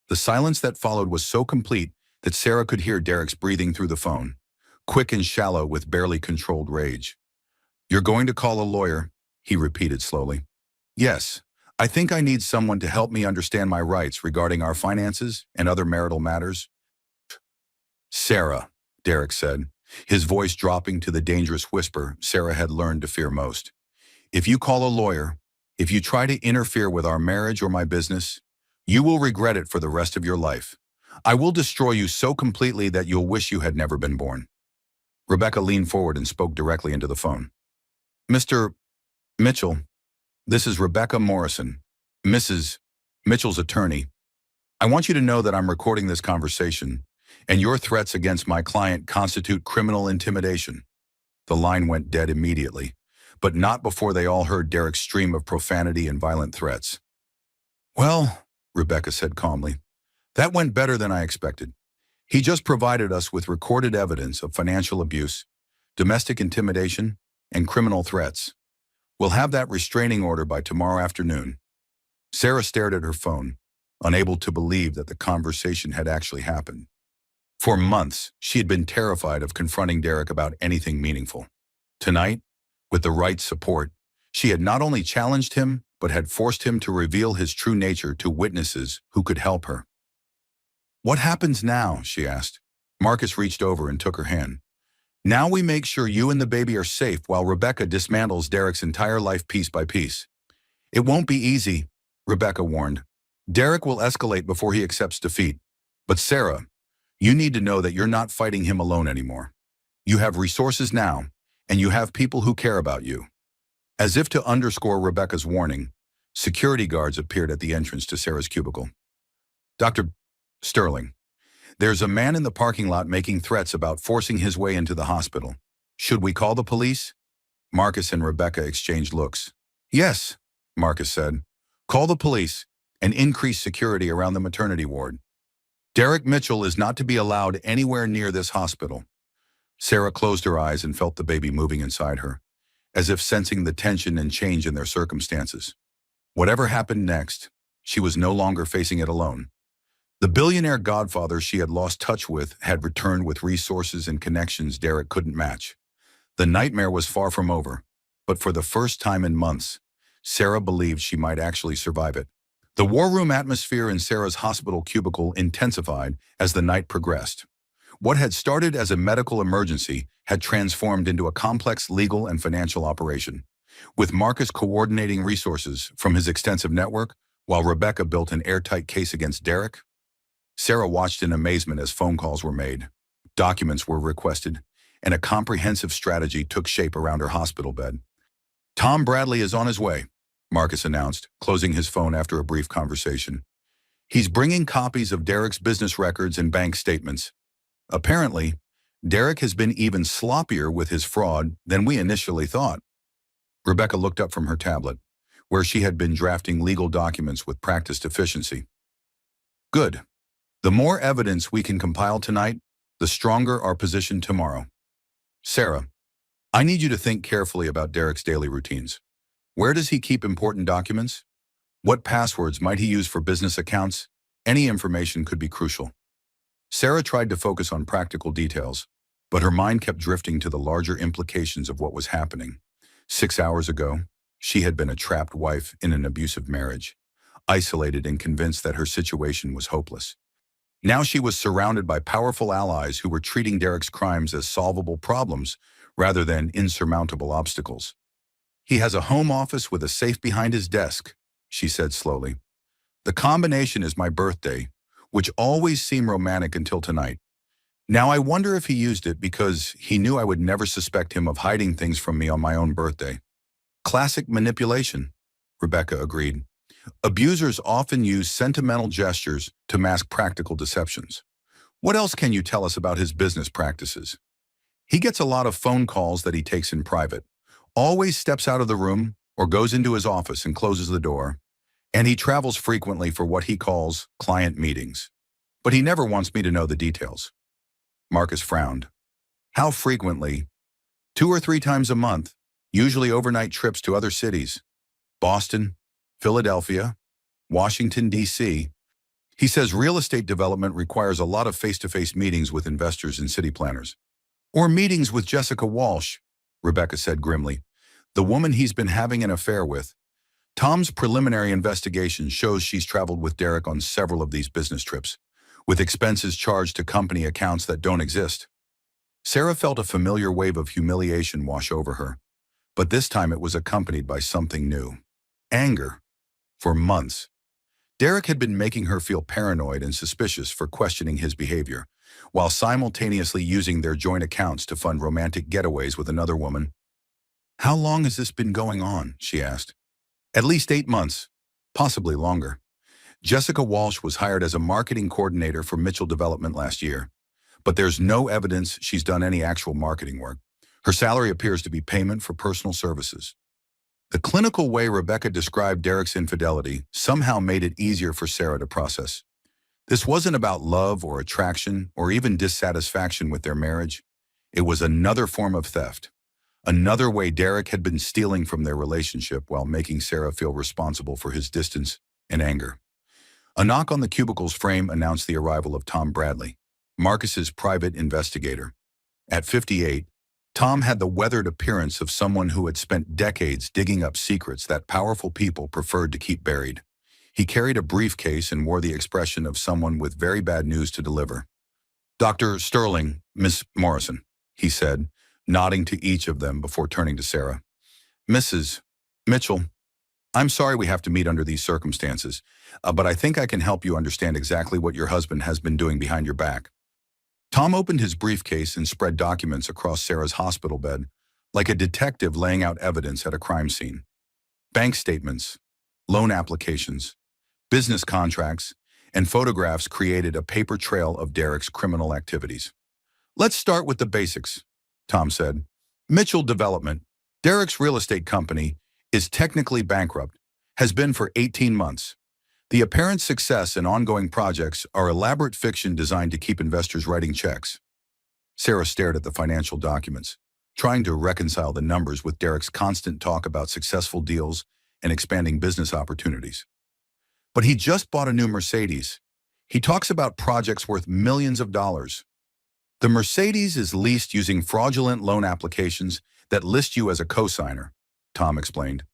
The silence that followed was so complete that Sarah could hear Derek's breathing through the phone, quick and shallow with barely controlled rage. "You're going to call a lawyer," he repeated slowly. "Yes, I think I need someone to help me understand my rights regarding our finances and other marital matters." "Sarah," Derek said, his voice dropping to the dangerous whisper Sarah had learned to fear most. "If you call a lawyer, if you try to interfere with our marriage or my business, you will regret it for the rest of your life. I will destroy you so completely that you'll wish you had never been born." Rebecca leaned forward and spoke directly into the phone. "Mr. Mitchell, this is Rebecca Morrison, Mrs. Mitchell's attorney. I want you to know that I'm recording this conversation, and your threats against my client constitute criminal intimidation." The line went dead immediately, but not before they all heard Derek's stream of profanity and violent threats. "Well," Rebecca said calmly, "that went better than I expected. He just provided us with recorded evidence of financial abuse, domestic intimidation, and criminal threats. We'll have that restraining order by tomorrow afternoon." Sarah stared at her phone, unable to believe that the conversation had actually happened. For months, she had been terrified of confronting Derek about anything meaningful. Tonight, with the right support, she had not only challenged him, but had forced him to reveal his true nature to witnesses who could help her. "What happens now?" she asked. Marcus reached over and took her hand. "Now we make sure you and the baby are safe while Rebecca dismantles Derek's entire life piece by piece." "It won't be easy," Rebecca warned. "Derek will escalate before he accepts defeat. But Sarah, you need to know that you're not fighting him alone anymore. You have resources now, and you have people who care about you." As if to underscore Rebecca's warning, security guards appeared at the entrance to Sarah's cubicle. "Dr. Sterling, there's a man in the parking lot making threats about forcing his way into the hospital. Should we call the police?" Marcus and Rebecca exchanged looks. "Yes," Marcus said. "Call the police and increase security around the maternity ward. Derek Mitchell is not to be allowed anywhere near this hospital." Sarah closed her eyes and felt the baby moving inside her, as if sensing the tension and change in their circumstances. Whatever happened next, she was no longer facing it alone. The billionaire godfather she had lost touch with had returned with resources and connections Derek couldn't match. The nightmare was far from over, but for the first time in months, Sarah believed she might actually survive it. The war room atmosphere in Sarah's hospital cubicle intensified as the night progressed. What had started as a medical emergency had transformed into a complex legal and financial operation, with Marcus coordinating resources from his extensive network while Rebecca built an airtight case against Derek. Sarah watched in amazement as phone calls were made, documents were requested, and a comprehensive strategy took shape around her hospital bed. "Tom Bradley is on his way," Marcus announced, closing his phone after a brief conversation. "He's bringing copies of Derek's business records and bank statements. Apparently, Derek has been even sloppier with his fraud than we initially thought." Rebecca looked up from her tablet, where she had been drafting legal documents with practiced efficiency. "Good. The more evidence we can compile tonight, the stronger our position tomorrow. Sarah, I need you to think carefully about Derek's daily routines. Where does he keep important documents? What passwords might he use for business accounts? Any information could be crucial." Sarah tried to focus on practical details, but her mind kept drifting to the larger implications of what was happening. 6 hours ago, she had been a trapped wife in an abusive marriage, isolated and convinced that her situation was hopeless. Now she was surrounded by powerful allies who were treating Derek's crimes as solvable problems rather than insurmountable obstacles. "He has a home office with a safe behind his desk," she said slowly. "The combination is my birthday, which always seemed romantic until tonight. Now I wonder if he used it because he knew I would never suspect him of hiding things from me on my own birthday." "Classic manipulation," Rebecca agreed. "Abusers often use sentimental gestures to mask practical deceptions. What else can you tell us about his business practices?" "He gets a lot of phone calls that he takes in private, always steps out of the room or goes into his office and closes the door, and he travels frequently for what he calls client meetings. But he never wants me to know the details." Marcus frowned. "How frequently?" 2 or 3 times a month, usually overnight trips to other cities. Boston, Philadelphia, Washington, D.C. He says real estate development requires a lot of face-to-face meetings with investors and city planners. "Or meetings with Jessica Walsh," Rebecca said grimly, "the woman he's been having an affair with. Tom's preliminary investigation shows she's traveled with Derek on several of these business trips, with expenses charged to company accounts that don't exist." Sarah felt a familiar wave of humiliation wash over her, but this time it was accompanied by something new. Anger. For months, Derek had been making her feel paranoid and suspicious for questioning his behavior, while simultaneously using their joint accounts to fund romantic getaways with another woman. "How long has this been going on?" she asked. "At least 8 months, possibly longer. Jessica Walsh was hired as a marketing coordinator for Mitchell Development last year, but there's no evidence she's done any actual marketing work. Her salary appears to be payment for personal services." The clinical way Rebecca described Derek's infidelity somehow made it easier for Sarah to process. This wasn't about love or attraction or even dissatisfaction with their marriage. It was another form of theft, another way Derek had been stealing from their relationship while making Sarah feel responsible for his distance and anger. A knock on the cubicle's frame announced the arrival of Tom Bradley, Marcus's private investigator. At 58, Tom had the weathered appearance of someone who had spent decades digging up secrets that powerful people preferred to keep buried. He carried a briefcase and wore the expression of someone with very bad news to deliver. "Dr. Sterling, Miss Morrison," he said, nodding to each of them before turning to Sarah. "Mrs. Mitchell, I'm sorry we have to meet under these circumstances, but I think I can help you understand exactly what your husband has been doing behind your back." Tom opened his briefcase and spread documents across Sarah's hospital bed, like a detective laying out evidence at a crime scene. Bank statements, loan applications, business contracts, and photographs created a paper trail of Derek's criminal activities. "Let's start with the basics," Tom said. "Mitchell Development, Derek's real estate company, is technically bankrupt, has been for 18 months. The apparent success and ongoing projects are elaborate fiction designed to keep investors writing checks." Sarah stared at the financial documents, trying to reconcile the numbers with Derek's constant talk about successful deals and expanding business opportunities. "But he just bought a new Mercedes. He talks about projects worth millions of dollars." "The Mercedes is leased using fraudulent loan applications that list you as a cosigner," Tom explained.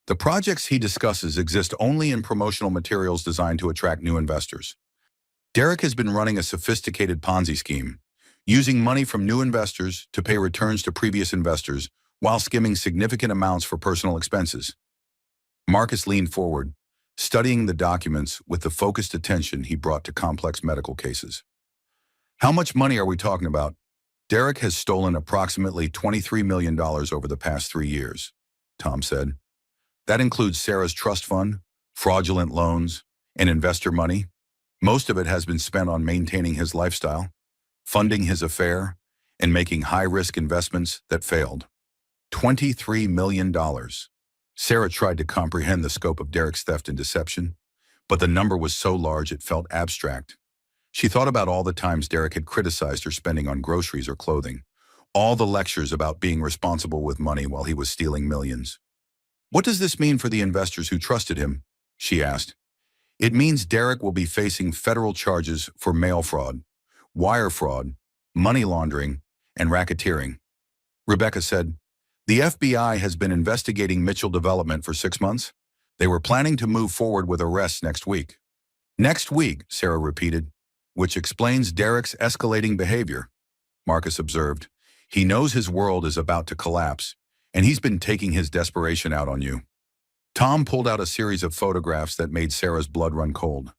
"The projects he discusses exist only in promotional materials designed to attract new investors. Derek has been running a sophisticated Ponzi scheme, using money from new investors to pay returns to previous investors while skimming significant amounts for personal expenses." Marcus leaned forward, studying the documents with the focused attention he brought to complex medical cases. "How much money are we talking about?" "Derek has stolen approximately $23 million over the past 3 years," Tom said. "That includes Sarah's trust fund, fraudulent loans, and investor money. Most of it has been spent on maintaining his lifestyle, funding his affair, and making high-risk investments that failed." $23 million. Sarah tried to comprehend the scope of Derek's theft and deception, but the number was so large it felt abstract. She thought about all the times Derek had criticized her spending on groceries or clothing, all the lectures about being responsible with money while he was stealing millions. "What does this mean for the investors who trusted him?" she asked. "It means Derek will be facing federal charges for mail fraud, wire fraud, money laundering, and racketeering." Rebecca said, "The FBI has been investigating Mitchell Development for 6 months. They were planning to move forward with arrests next week." "Next week," Sarah repeated, "which explains Derek's escalating behavior," Marcus observed. "He knows his world is about to collapse, and he's been taking his desperation out on you." Tom pulled out a series of photographs that made Sarah's blood run cold.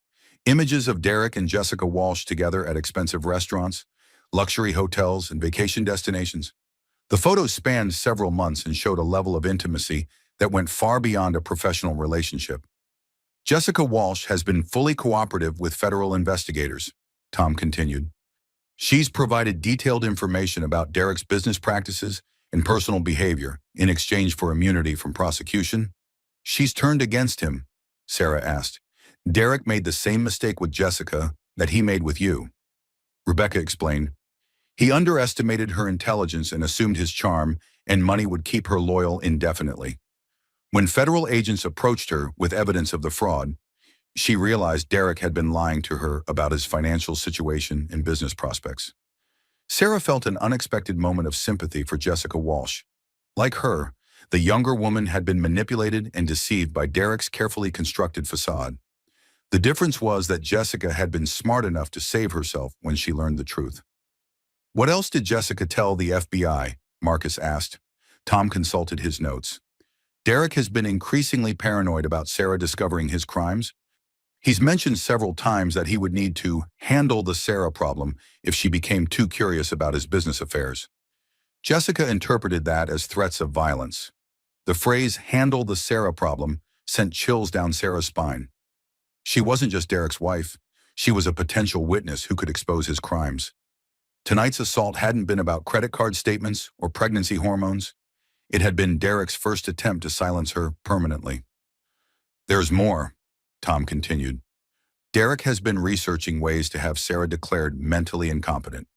Images of Derek and Jessica Walsh together at expensive restaurants, luxury hotels, and vacation destinations. The photos spanned several months and showed a level of intimacy that went far beyond a professional relationship. "Jessica Walsh has been fully cooperative with federal investigators," Tom continued. "She's provided detailed information about Derek's business practices and personal behavior in exchange for immunity from prosecution." "She's turned against him?" Sarah asked. "Derek made the same mistake with Jessica that he made with you," Rebecca explained. "He underestimated her intelligence and assumed his charm and money would keep her loyal indefinitely. When federal agents approached her with evidence of the fraud, she realized Derek had been lying to her about his financial situation and business prospects." Sarah felt an unexpected moment of sympathy for Jessica Walsh. Like her, the younger woman had been manipulated and deceived by Derek's carefully constructed facade. The difference was that Jessica had been smart enough to save herself when she learned the truth. "What else did Jessica tell the FBI?" Marcus asked. Tom consulted his notes. "Derek has been increasingly paranoid about Sarah discovering his crimes. He's mentioned several times that he would need to handle the Sarah problem if she became too curious about his business affairs." Jessica interpreted that as threats of violence. The phrase "handle the Sarah problem" sent chills down Sarah's spine. She wasn't just Derek's wife. She was a potential witness who could expose his crimes. Tonight's assault hadn't been about credit card statements or pregnancy hormones. It had been Derek's first attempt to silence her permanently. "There's more," Tom continued. Derek has been researching ways to have Sarah declared mentally incompetent.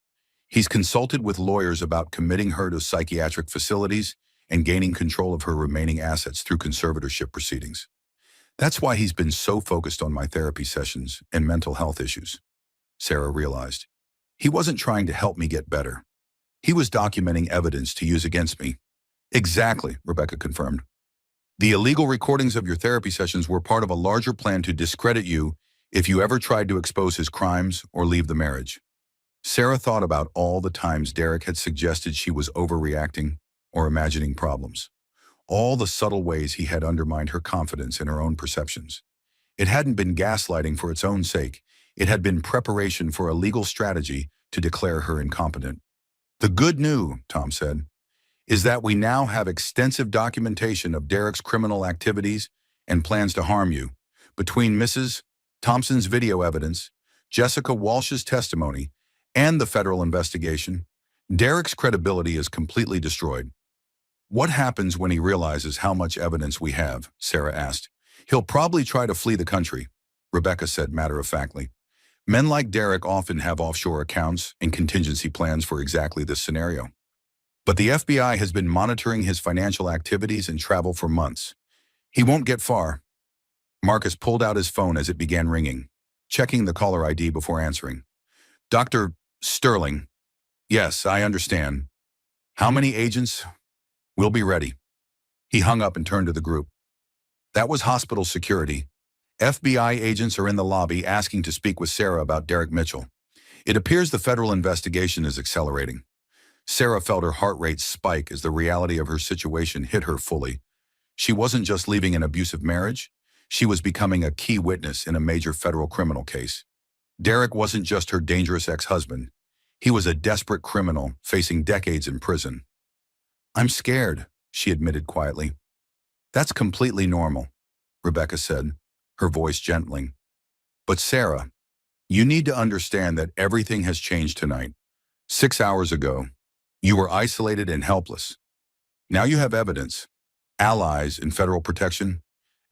He's consulted with lawyers about committing her to psychiatric facilities and gaining control of her remaining assets through conservatorship proceedings. That's why he's been so focused on my therapy sessions and mental health issues, Sarah realized. He wasn't trying to help me get better. He was documenting evidence to use against me. Exactly, Rebecca confirmed. The illegal recordings of your therapy sessions were part of a larger plan to discredit you if you ever tried to expose his crimes or leave the marriage. Sarah thought about all the times Derek had suggested she was overreacting or imagining problems. All the subtle ways he had undermined her confidence in her own perceptions. It hadn't been gaslighting for its own sake. It had been preparation for a legal strategy to declare her incompetent. The good news, Tom said, is that we now have extensive documentation of Derek's criminal activities and plans to harm you. Between Mrs. Thompson's video evidence, Jessica Walsh's testimony, and the federal investigation, Derek's credibility is completely destroyed. What happens when he realizes how much evidence we have? Sarah asked. He'll probably try to flee the country, Rebecca said matter-of-factly. Men like Derek often have offshore accounts and contingency plans for exactly this scenario. But the FBI has been monitoring his financial activities and travel for months. He won't get far. Marcus pulled out his phone as it began ringing, checking the caller ID before answering. Dr. Sterling. Yes, I understand. How many agents? We'll be ready. He hung up and turned to the group. That was hospital security. FBI agents are in the lobby asking to speak with Sarah about Derek Mitchell. It appears the federal investigation is accelerating. Sarah felt her heart rate spike as the reality of her situation hit her fully. She wasn't just leaving an abusive marriage. She was becoming a key witness in a major federal criminal case. Derek wasn't just her dangerous ex-husband. He was a desperate criminal facing decades in prison. I'm scared, she admitted quietly. That's completely normal, Rebecca said, her voice gentling. But Sarah, you need to understand that everything has changed tonight. 6 hours ago, you were isolated and helpless. Now you have evidence, allies, and federal protection.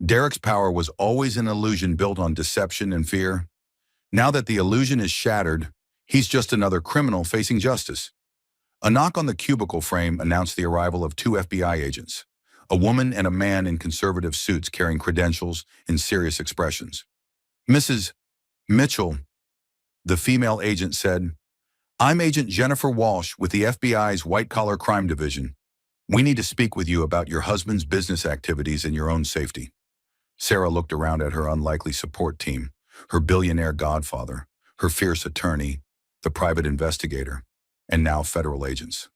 Derek's power was always an illusion built on deception and fear. Now that the illusion is shattered, he's just another criminal facing justice. A knock on the cubicle frame announced the arrival of 2 FBI agents, a woman and a man in conservative suits carrying credentials and serious expressions. Mrs. Mitchell, the female agent said, I'm Agent Jennifer Walsh with the FBI's White-Collar Crime Division. We need to speak with you about your husband's business activities and your own safety. Sarah looked around at her unlikely support team, her billionaire godfather, her fierce attorney, the private investigator, and now federal agents.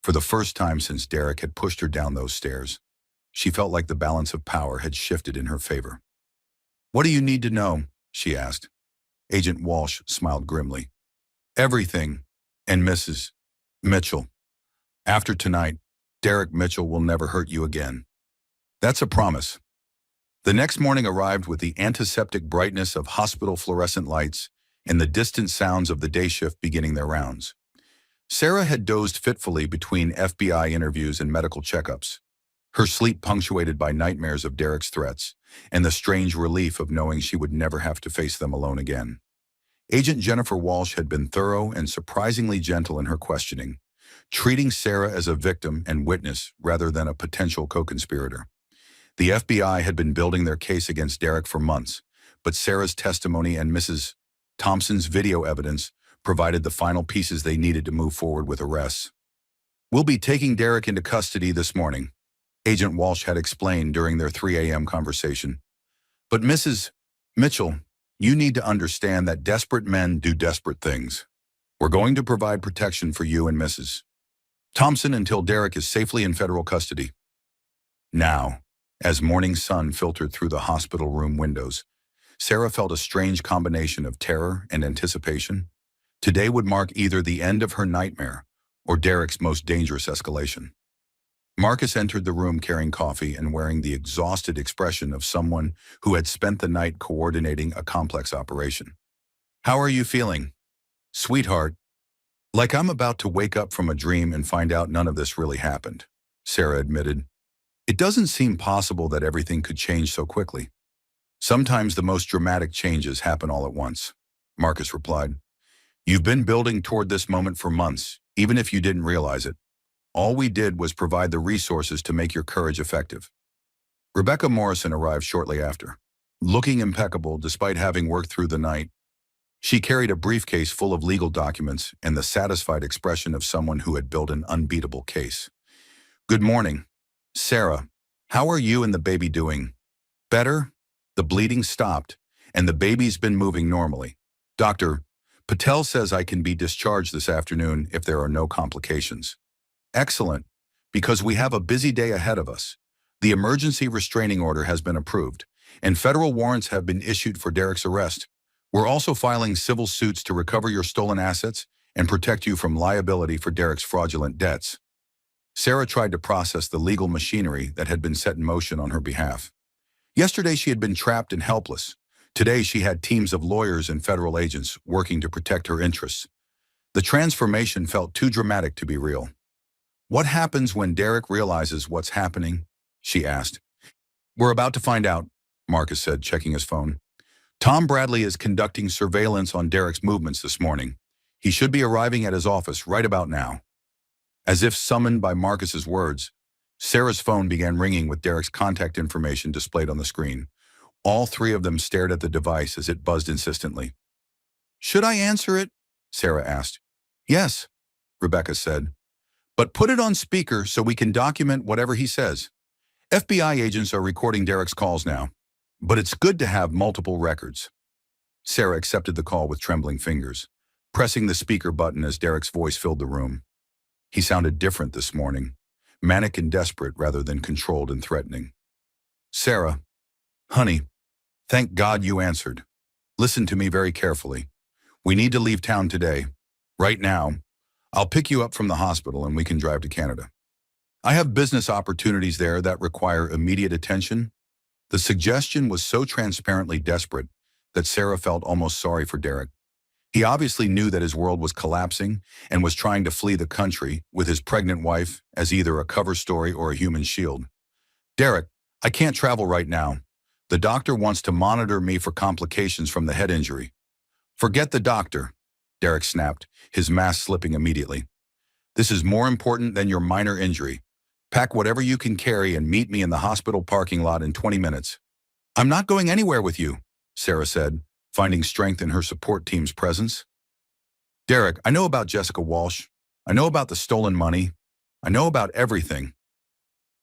For the first time since Derek had pushed her down those stairs, she felt like the balance of power had shifted in her favor. What do you need to know? She asked. Agent Walsh smiled grimly. Everything, and Mrs. Mitchell. After tonight, Derek Mitchell will never hurt you again. That's a promise. The next morning arrived with the antiseptic brightness of hospital fluorescent lights and the distant sounds of the day shift beginning their rounds. Sarah had dozed fitfully between FBI interviews and medical checkups, her sleep punctuated by nightmares of Derek's threats and the strange relief of knowing she would never have to face them alone again. Agent Jennifer Walsh had been thorough and surprisingly gentle in her questioning, treating Sarah as a victim and witness rather than a potential co-conspirator. The FBI had been building their case against Derek for months, but Sarah's testimony and Mrs. Thompson's video evidence provided the final pieces they needed to move forward with arrests. We'll be taking Derek into custody this morning, Agent Walsh had explained during their 3 a.m. conversation. But Mrs. Mitchell, you need to understand that desperate men do desperate things. We're going to provide protection for you and Mrs. Thompson until Derek is safely in federal custody. Now, as morning sun filtered through the hospital room windows, Sarah felt a strange combination of terror and anticipation. Today would mark either the end of her nightmare or Derek's most dangerous escalation. Marcus entered the room carrying coffee and wearing the exhausted expression of someone who had spent the night coordinating a complex operation. How are you feeling? Sweetheart, like I'm about to wake up from a dream and find out none of this really happened, Sarah admitted. It doesn't seem possible that everything could change so quickly. Sometimes the most dramatic changes happen all at once, Marcus replied. You've been building toward this moment for months, even if you didn't realize it. All we did was provide the resources to make your courage effective. Rebecca Morrison arrived shortly after. Looking impeccable despite having worked through the night, she carried a briefcase full of legal documents and the satisfied expression of someone who had built an unbeatable case. Good morning. Sarah, how are you and the baby doing? Better? The bleeding stopped, and the baby's been moving normally. Dr. Patel says I can be discharged this afternoon if there are no complications. Excellent, because we have a busy day ahead of us. The emergency restraining order has been approved, and federal warrants have been issued for Derek's arrest. We're also filing civil suits to recover your stolen assets and protect you from liability for Derek's fraudulent debts. Sarah tried to process the legal machinery that had been set in motion on her behalf. Yesterday she had been trapped and helpless. Today she had teams of lawyers and federal agents working to protect her interests. The transformation felt too dramatic to be real. What happens when Derek realizes what's happening? She asked. We're about to find out, Marcus said, checking his phone. Tom Bradley is conducting surveillance on Derek's movements this morning. He should be arriving at his office right about now. As if summoned by Marcus's words, Sarah's phone began ringing with Derek's contact information displayed on the screen. All three of them stared at the device as it buzzed insistently. Should I answer it? Sarah asked. Yes, Rebecca said. But put it on speaker so we can document whatever he says. FBI agents are recording Derek's calls now, but it's good to have multiple records. Sarah accepted the call with trembling fingers, pressing the speaker button as Derek's voice filled the room. He sounded different this morning, manic and desperate rather than controlled and threatening. Sarah, honey, thank God you answered. Listen to me very carefully. We need to leave town today. Right now. I'll pick you up from the hospital and we can drive to Canada. I have business opportunities there that require immediate attention. The suggestion was so transparently desperate that Sarah felt almost sorry for Derek. He obviously knew that his world was collapsing and was trying to flee the country with his pregnant wife as either a cover story or a human shield. Derek, I can't travel right now. The doctor wants to monitor me for complications from the head injury. Forget the doctor, Derek snapped, his mask slipping immediately. This is more important than your minor injury. Pack whatever you can carry and meet me in the hospital parking lot in 20 minutes. I'm not going anywhere with you, Sarah said, finding strength in her support team's presence. Derek, I know about Jessica Walsh. I know about the stolen money. I know about everything.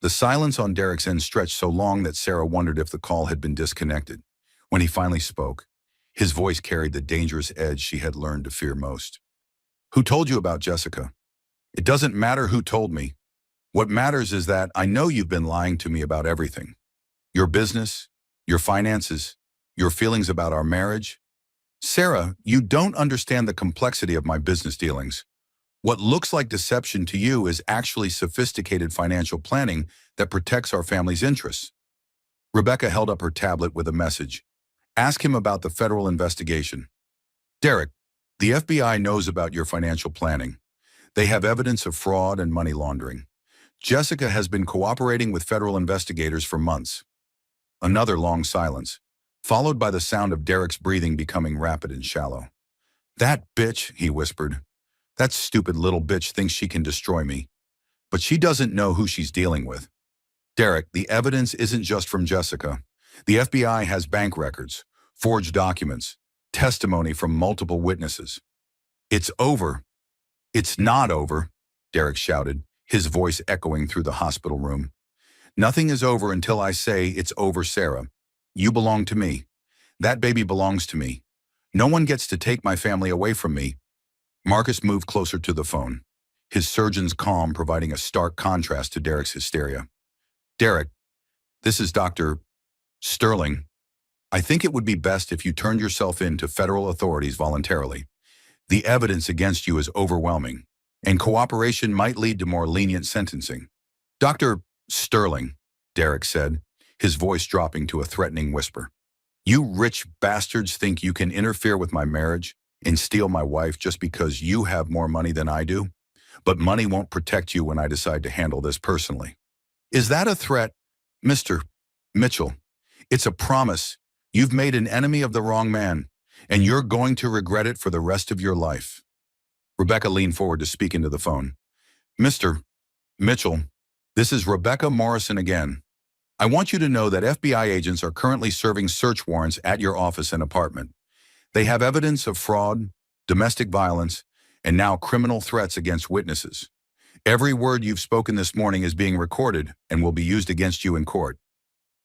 The silence on Derek's end stretched so long that Sarah wondered if the call had been disconnected. When he finally spoke, his voice carried the dangerous edge she had learned to fear most. Who told you about Jessica? It doesn't matter who told me. What matters is that I know you've been lying to me about everything. Your business, your finances, your feelings about our marriage. Sarah, you don't understand the complexity of my business dealings. What looks like deception to you is actually sophisticated financial planning that protects our family's interests. Rebecca held up her tablet with a message. Ask him about the federal investigation. Derek, the FBI knows about your financial planning. They have evidence of fraud and money laundering. Jessica has been cooperating with federal investigators for months. Another long silence, followed by the sound of Derek's breathing becoming rapid and shallow. That bitch, he whispered. That stupid little bitch thinks she can destroy me. But she doesn't know who she's dealing with. Derek, the evidence isn't just from Jessica. The FBI has bank records, forged documents, testimony from multiple witnesses. It's over. It's not over, Derek shouted, his voice echoing through the hospital room. Nothing is over until I say it's over, Sarah. You belong to me. That baby belongs to me. No one gets to take my family away from me. Marcus moved closer to the phone, his surgeon's calm providing a stark contrast to Derek's hysteria. Derek, this is Dr. Sterling. I think it would be best if you turned yourself in to federal authorities voluntarily. The evidence against you is overwhelming, and cooperation might lead to more lenient sentencing. Dr. Sterling, Derek said, his voice dropping to a threatening whisper. You rich bastards think you can interfere with my marriage and steal my wife just because you have more money than I do? But money won't protect you when I decide to handle this personally. Is that a threat? Mr. Mitchell, it's a promise. You've made an enemy of the wrong man, and you're going to regret it for the rest of your life. Rebecca leaned forward to speak into the phone. Mr. Mitchell, this is Rebecca Morrison again. I want you to know that FBI agents are currently serving search warrants at your office and apartment. They have evidence of fraud, domestic violence, and now criminal threats against witnesses. Every word you've spoken this morning is being recorded and will be used against you in court.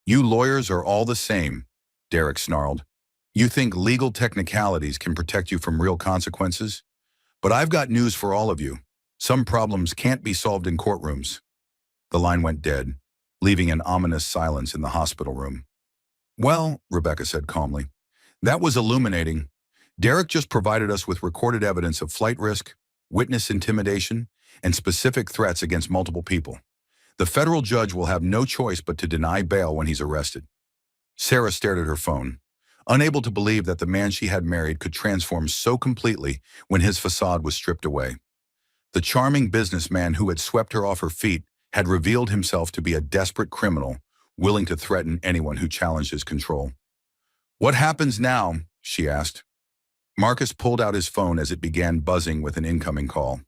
You lawyers are all the same, Derek snarled. You think legal technicalities can protect you from real consequences? But I've got news for all of you. Some problems can't be solved in courtrooms. The line went dead, leaving an ominous silence in the hospital room. Well, Rebecca said calmly, that was illuminating. Derek just provided us with recorded evidence of flight risk, witness intimidation, and specific threats against multiple people. The federal judge will have no choice but to deny bail when he's arrested. Sarah stared at her phone, unable to believe that the man she had married could transform so completely when his facade was stripped away. The charming businessman who had swept her off her feet had revealed himself to be a desperate criminal, willing to threaten anyone who challenged his control. What happens now? She asked. Marcus pulled out his phone as it began buzzing with an incoming call.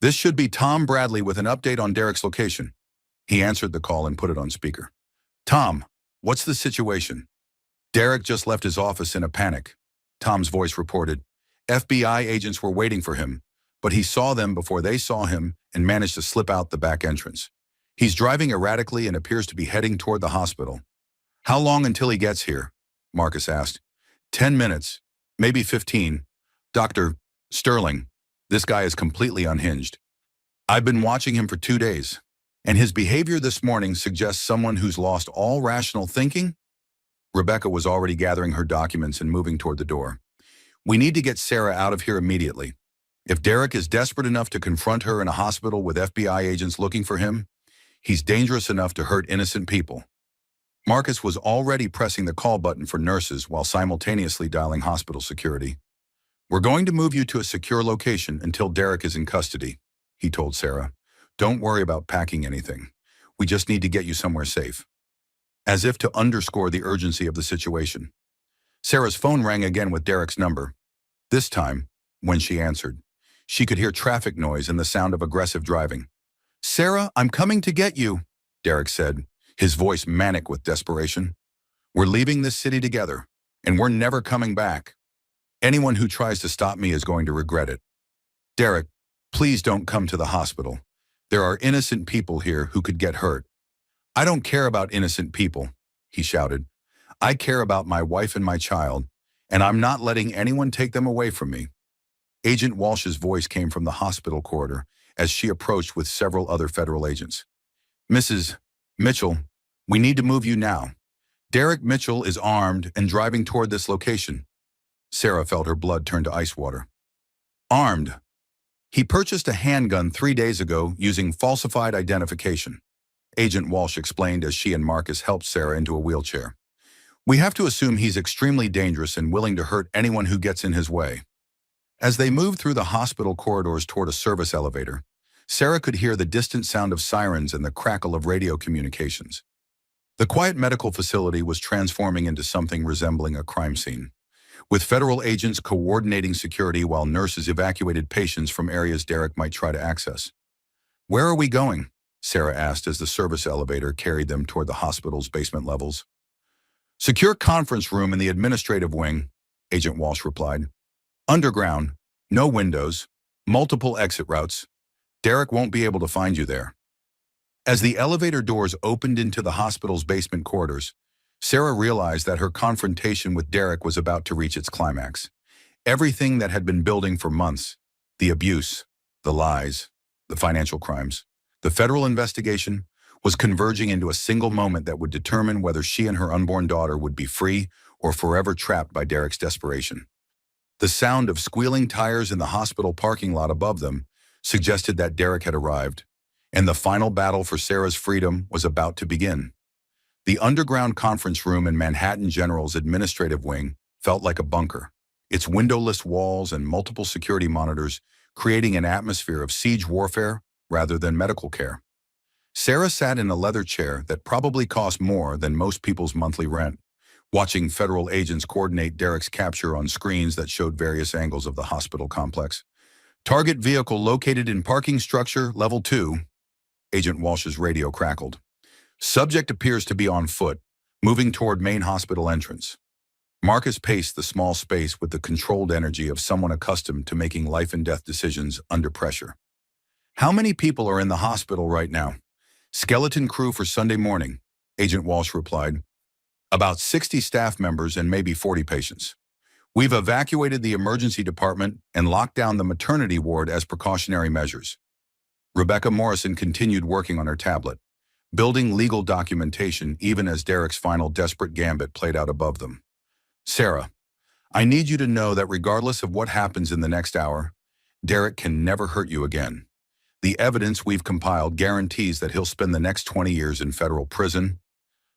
This should be Tom Bradley with an update on Derek's location. He answered the call and put it on speaker. Tom, what's the situation? Derek just left his office in a panic. Tom's voice reported. FBI agents were waiting for him, but he saw them before they saw him and managed to slip out the back entrance. He's driving erratically and appears to be heading toward the hospital. How long until he gets here? Marcus asked. 10 minutes, maybe 15. Dr. Sterling, this guy is completely unhinged. I've been watching him for 2 days, and his behavior this morning suggests someone who's lost all rational thinking. Rebecca was already gathering her documents and moving toward the door. We need to get Sarah out of here immediately. If Derek is desperate enough to confront her in a hospital with FBI agents looking for him, he's dangerous enough to hurt innocent people. Marcus was already pressing the call button for nurses while simultaneously dialing hospital security. We're going to move you to a secure location until Derek is in custody, he told Sarah. Don't worry about packing anything. We just need to get you somewhere safe. As if to underscore the urgency of the situation, Sarah's phone rang again with Derek's number. This time, when she answered, she could hear traffic noise and the sound of aggressive driving. Sarah, I'm coming to get you, Derek said, his voice manic with desperation. We're leaving this city together, and we're never coming back. Anyone who tries to stop me is going to regret it. Derek, please don't come to the hospital. There are innocent people here who could get hurt. I don't care about innocent people, he shouted. I care about my wife and my child, and I'm not letting anyone take them away from me. Agent Walsh's voice came from the hospital corridor as she approached with several other federal agents. Mrs. Mitchell, we need to move you now. Derek Mitchell is armed and driving toward this location. Sarah felt her blood turn to ice water. Armed. He purchased a handgun 3 days ago using falsified identification, Agent Walsh explained as she and Marcus helped Sarah into a wheelchair. We have to assume he's extremely dangerous and willing to hurt anyone who gets in his way. As they moved through the hospital corridors toward a service elevator, Sarah could hear the distant sound of sirens and the crackle of radio communications. The quiet medical facility was transforming into something resembling a crime scene, with federal agents coordinating security while nurses evacuated patients from areas Derek might try to access. Where are we going? Sarah asked as the service elevator carried them toward the hospital's basement levels. Secure conference room in the administrative wing, Agent Walsh replied. Underground, no windows, multiple exit routes. Derek won't be able to find you there. As the elevator doors opened into the hospital's basement corridors, Sarah realized that her confrontation with Derek was about to reach its climax. Everything that had been building for months, the abuse, the lies, the financial crimes, the federal investigation, was converging into a single moment that would determine whether she and her unborn daughter would be free or forever trapped by Derek's desperation. The sound of squealing tires in the hospital parking lot above them suggested that Derek had arrived, and the final battle for Sarah's freedom was about to begin. The underground conference room in Manhattan General's administrative wing felt like a bunker, its windowless walls and multiple security monitors creating an atmosphere of siege warfare rather than medical care. Sarah sat in a leather chair that probably cost more than most people's monthly rent, watching federal agents coordinate Derek's capture on screens that showed various angles of the hospital complex. Target vehicle located in parking structure, level 2. Agent Walsh's radio crackled. Subject appears to be on foot, moving toward main hospital entrance. Marcus paced the small space with the controlled energy of someone accustomed to making life and death decisions under pressure. How many people are in the hospital right now? Skeleton crew for Sunday morning, Agent Walsh replied. About 60 staff members and maybe 40 patients. We've evacuated the emergency department and locked down the maternity ward as precautionary measures. Rebecca Morrison continued working on her tablet, building legal documentation even as Derek's final desperate gambit played out above them. Sarah, I need you to know that regardless of what happens in the next hour, Derek can never hurt you again. The evidence we've compiled guarantees that he'll spend the next 20 years in federal prison.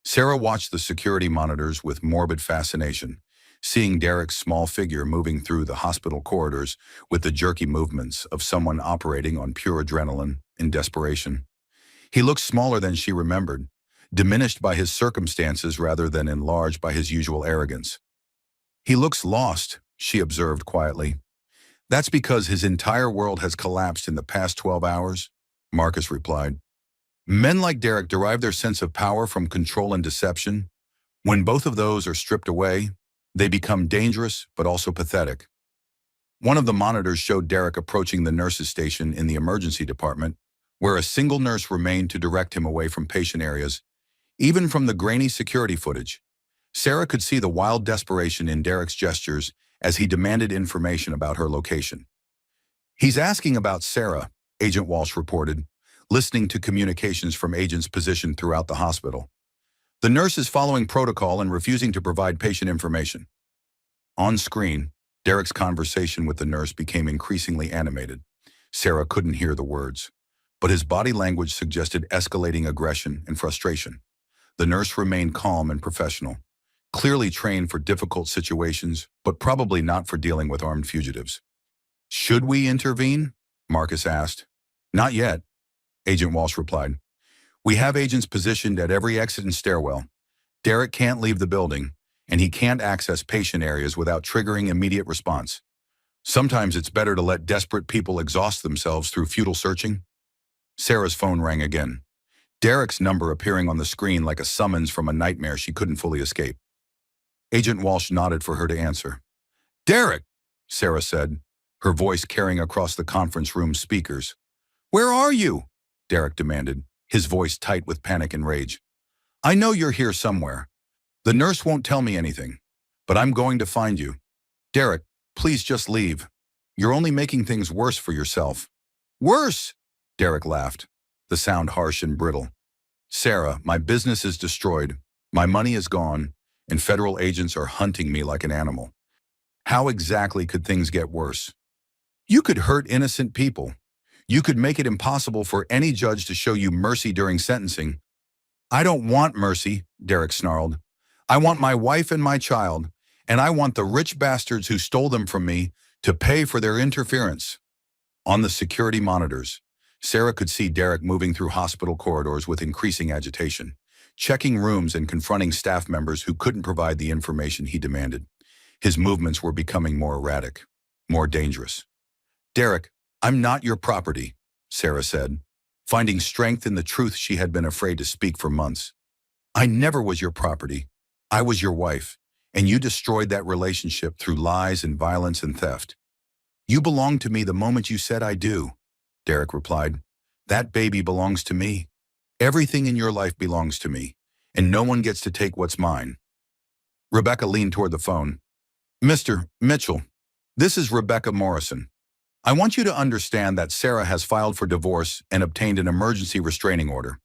Sarah watched the security monitors with morbid fascination, seeing Derek's small figure moving through the hospital corridors with the jerky movements of someone operating on pure adrenaline in desperation. He looked smaller than she remembered, diminished by his circumstances rather than enlarged by his usual arrogance. He looks lost, she observed quietly. That's because his entire world has collapsed in the past 12 hours, Marcus replied. Men like Derek derive their sense of power from control and deception. When both of those are stripped away, they become dangerous but also pathetic. One of the monitors showed Derek approaching the nurses' station in the emergency department, where a single nurse remained to direct him away from patient areas. Even from the grainy security footage, Sarah could see the wild desperation in Derek's gestures as he demanded information about her location. He's asking about Sarah, Agent Walsh reported, listening to communications from agents positioned throughout the hospital. The nurse is following protocol and refusing to provide patient information. On screen, Derek's conversation with the nurse became increasingly animated. Sarah couldn't hear the words, but his body language suggested escalating aggression and frustration. The nurse remained calm and professional, clearly trained for difficult situations, but probably not for dealing with armed fugitives. Should we intervene? Marcus asked. Not yet, Agent Walsh replied. We have agents positioned at every exit and stairwell. Derek can't leave the building, and he can't access patient areas without triggering immediate response. Sometimes it's better to let desperate people exhaust themselves through futile searching. Sarah's phone rang again, Derek's number appearing on the screen like a summons from a nightmare she couldn't fully escape. Agent Walsh nodded for her to answer. Derek, Sarah said, her voice carrying across the conference room speakers. Where are you? Derek demanded, his voice tight with panic and rage. I know you're here somewhere. The nurse won't tell me anything, but I'm going to find you. Derek, please just leave. You're only making things worse for yourself. Worse? Derek laughed, the sound harsh and brittle. Sarah, my business is destroyed, my money is gone, and federal agents are hunting me like an animal. How exactly could things get worse? You could hurt innocent people. You could make it impossible for any judge to show you mercy during sentencing. I don't want mercy, Derek snarled. I want my wife and my child, and I want the rich bastards who stole them from me to pay for their interference. On the security monitors, Sarah could see Derek moving through hospital corridors with increasing agitation, checking rooms and confronting staff members who couldn't provide the information he demanded. His movements were becoming more erratic, more dangerous. Derek, I'm not your property, Sarah said, finding strength in the truth she had been afraid to speak for months. I never was your property. I was your wife, and you destroyed that relationship through lies and violence and theft. You belonged to me the moment you said I do, Derek replied. That baby belongs to me. Everything in your life belongs to me, and no one gets to take what's mine. Rebecca leaned toward the phone. Mr. Mitchell, this is Rebecca Morrison. I want you to understand that Sarah has filed for divorce and obtained an emergency restraining order.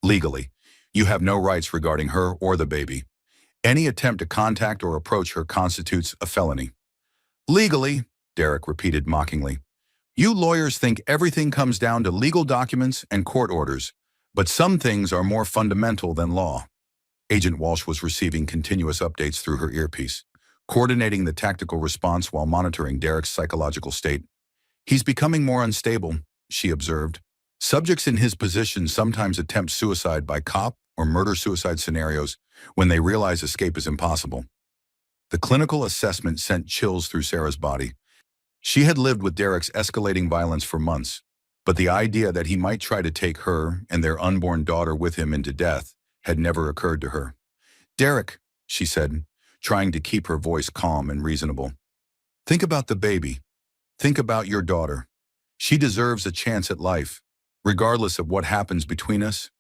Legally, you have no rights regarding her or the baby. Any attempt to contact or approach her constitutes a felony. Legally, Derek repeated mockingly. You lawyers think everything comes down to legal documents and court orders, but some things are more fundamental than law. Agent Walsh was receiving continuous updates through her earpiece, coordinating the tactical response while monitoring Derek's psychological state. He's becoming more unstable, she observed. Subjects in his position sometimes attempt suicide by cop or murder-suicide scenarios when they realize escape is impossible. The clinical assessment sent chills through Sarah's body. She had lived with Derek's escalating violence for months, but the idea that he might try to take her and their unborn daughter with him into death had never occurred to her. "Derek," she said, trying to keep her voice calm and reasonable. "Think about the baby. Think about your daughter. She deserves a chance at life, regardless of what happens between us."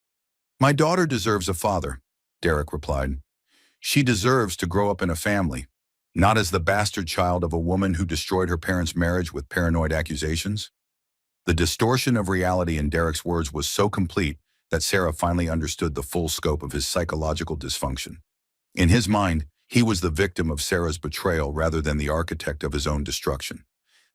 "My daughter deserves a father," Derek replied. "She deserves to grow up in a family, not as the bastard child of a woman who destroyed her parents' marriage with paranoid accusations." The distortion of reality in Derek's words was so complete that Sarah finally understood the full scope of his psychological dysfunction. In his mind, he was the victim of Sarah's betrayal rather than the architect of his own destruction.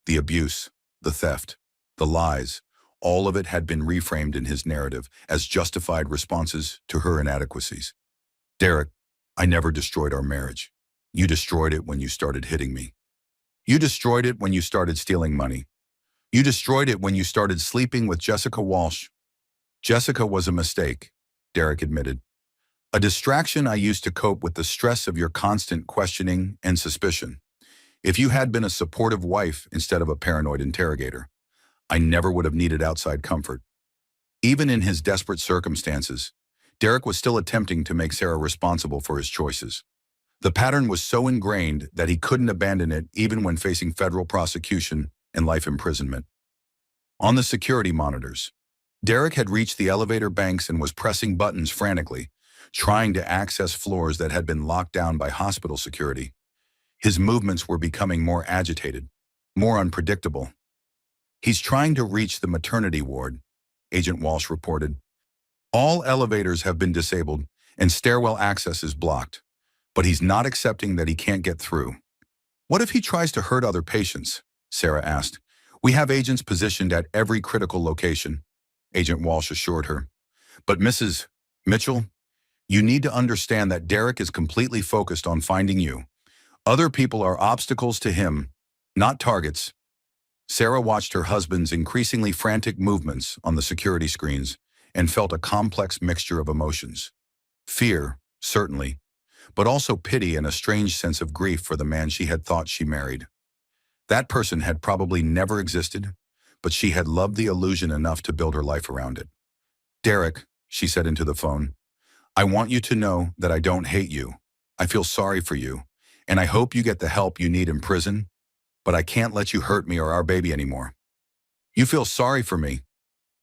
The abuse, the theft, the lies, all of it had been reframed in his narrative as justified responses to her inadequacies. "Derek, I never destroyed our marriage. You destroyed it when you started hitting me. You destroyed it when you started stealing money. You destroyed it when you started sleeping with Jessica Walsh." "Jessica was a mistake," Derek admitted. "A distraction I used to cope with the stress of your constant questioning and suspicion. If you had been a supportive wife instead of a paranoid interrogator, I never would have needed outside comfort." Even in his desperate circumstances, Derek was still attempting to make Sarah responsible for his choices. The pattern was so ingrained that he couldn't abandon it even when facing federal prosecution and life imprisonment. On the security monitors, Derek had reached the elevator banks and was pressing buttons frantically, trying to access floors that had been locked down by hospital security. His movements were becoming more agitated, more unpredictable. "He's trying to reach the maternity ward," Agent Walsh reported. "All elevators have been disabled and stairwell access is blocked, but he's not accepting that he can't get through." "What if he tries to hurt other patients?" Sarah asked. "We have agents positioned at every critical location," Agent Walsh assured her. "But Mrs. Mitchell, you need to understand that Derek is completely focused on finding you. Other people are obstacles to him, not targets." Sarah watched her husband's increasingly frantic movements on the security screens and felt a complex mixture of emotions. Fear, certainly, but also pity and a strange sense of grief for the man she had thought she married. That person had probably never existed, but she had loved the illusion enough to build her life around it. "Derek," she said into the phone, "I want you to know that I don't hate you. I feel sorry for you, and I hope you get the help you need in prison, but I can't let you hurt me or our baby anymore." "You feel sorry for me?"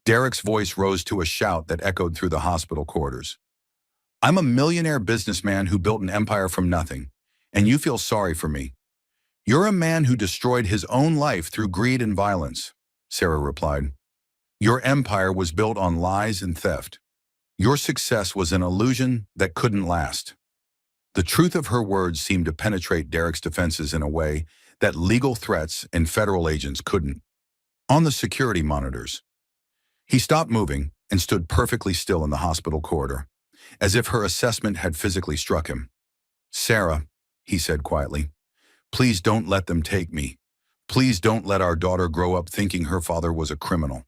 Derek's voice rose to a shout that echoed through the hospital corridors. "I'm a millionaire businessman who built an empire from nothing, and you feel sorry for me. You're a man who destroyed his own life through greed and violence," Sarah replied. "Your empire was built on lies and theft. Your success was an illusion that couldn't last." The truth of her words seemed to penetrate Derek's defenses in a way that legal threats and federal agents couldn't. On the security monitors, he stopped moving and stood perfectly still in the hospital corridor, as if her assessment had physically struck him. "Sarah," he said quietly, "please don't let them take me. Please don't let our daughter grow up thinking her father was a criminal."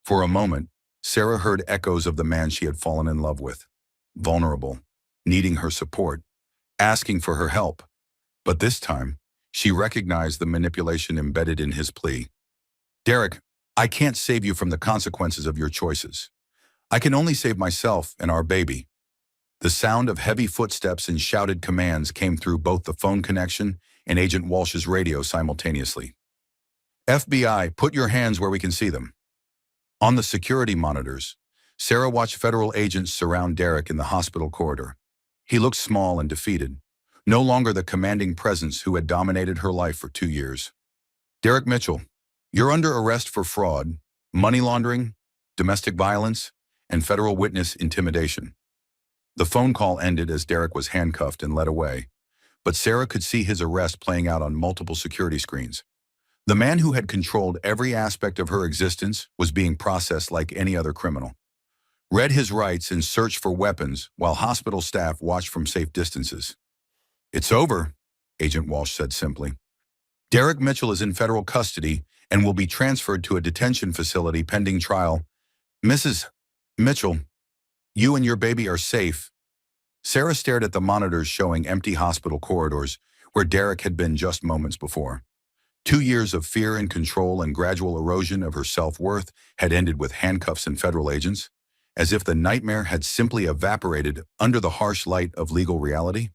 For a moment, Sarah heard echoes of the man she had fallen in love with, vulnerable, needing her support, asking for her help. But this time, she recognized the manipulation embedded in his plea. "Derek, I can't save you from the consequences of your choices. I can only save myself and our baby." The sound of heavy footsteps and shouted commands came through both the phone connection and Agent Walsh's radio simultaneously. "FBI, put your hands where we can see them." On the security monitors, Sarah watched federal agents surround Derek in the hospital corridor. He looked small and defeated, no longer the commanding presence who had dominated her life for 2 years. "Derek Mitchell, you're under arrest for fraud, money laundering, domestic violence, and federal witness intimidation." The phone call ended as Derek was handcuffed and led away, but Sarah could see his arrest playing out on multiple security screens. The man who had controlled every aspect of her existence was being processed like any other criminal. Read his rights and searched for weapons while hospital staff watched from safe distances. "It's over," Agent Walsh said simply. "Derek Mitchell is in federal custody and will be transferred to a detention facility pending trial." "Mrs. Mitchell," You and your baby are safe." Sarah stared at the monitors showing empty hospital corridors where Derek had been just moments before. 2 years of fear and control and gradual erosion of her self-worth had ended with handcuffs and federal agents, as if the nightmare had simply evaporated under the harsh light of legal reality.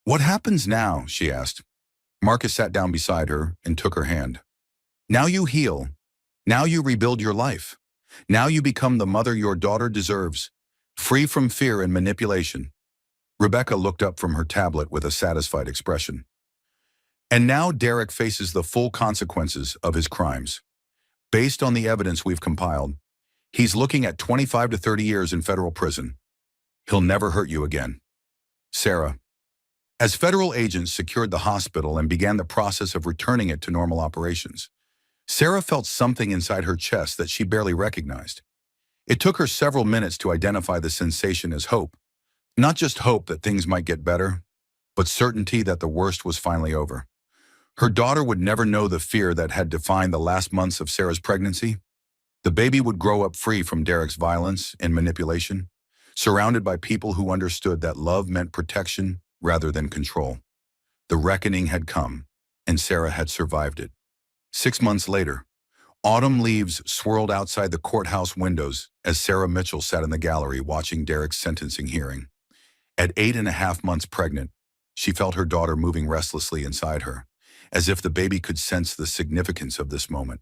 "What happens now?" she asked. Marcus sat down beside her and took her hand. "Now you heal. Now you rebuild your life. Now you become the mother your daughter deserves, free from fear and manipulation." Rebecca looked up from her tablet with a satisfied expression. "And now Derek faces the full consequences of his crimes. Based on the evidence we've compiled, he's looking at 25 to 30 years in federal prison. He'll never hurt you again." Sarah. As federal agents secured the hospital and began the process of returning it to normal operations, Sarah felt something inside her chest that she barely recognized. It took her several minutes to identify the sensation as hope. Not just hope that things might get better, but certainty that the worst was finally over. Her daughter would never know the fear that had defined the last months of Sarah's pregnancy. The baby would grow up free from Derek's violence and manipulation, surrounded by people who understood that love meant protection rather than control. The reckoning had come, and Sarah had survived it. 6 months later, autumn leaves swirled outside the courthouse windows as Sarah Mitchell sat in the gallery watching Derek's sentencing hearing. At 8.5 months pregnant, she felt her daughter moving restlessly inside her, as if the baby could sense the significance of this moment.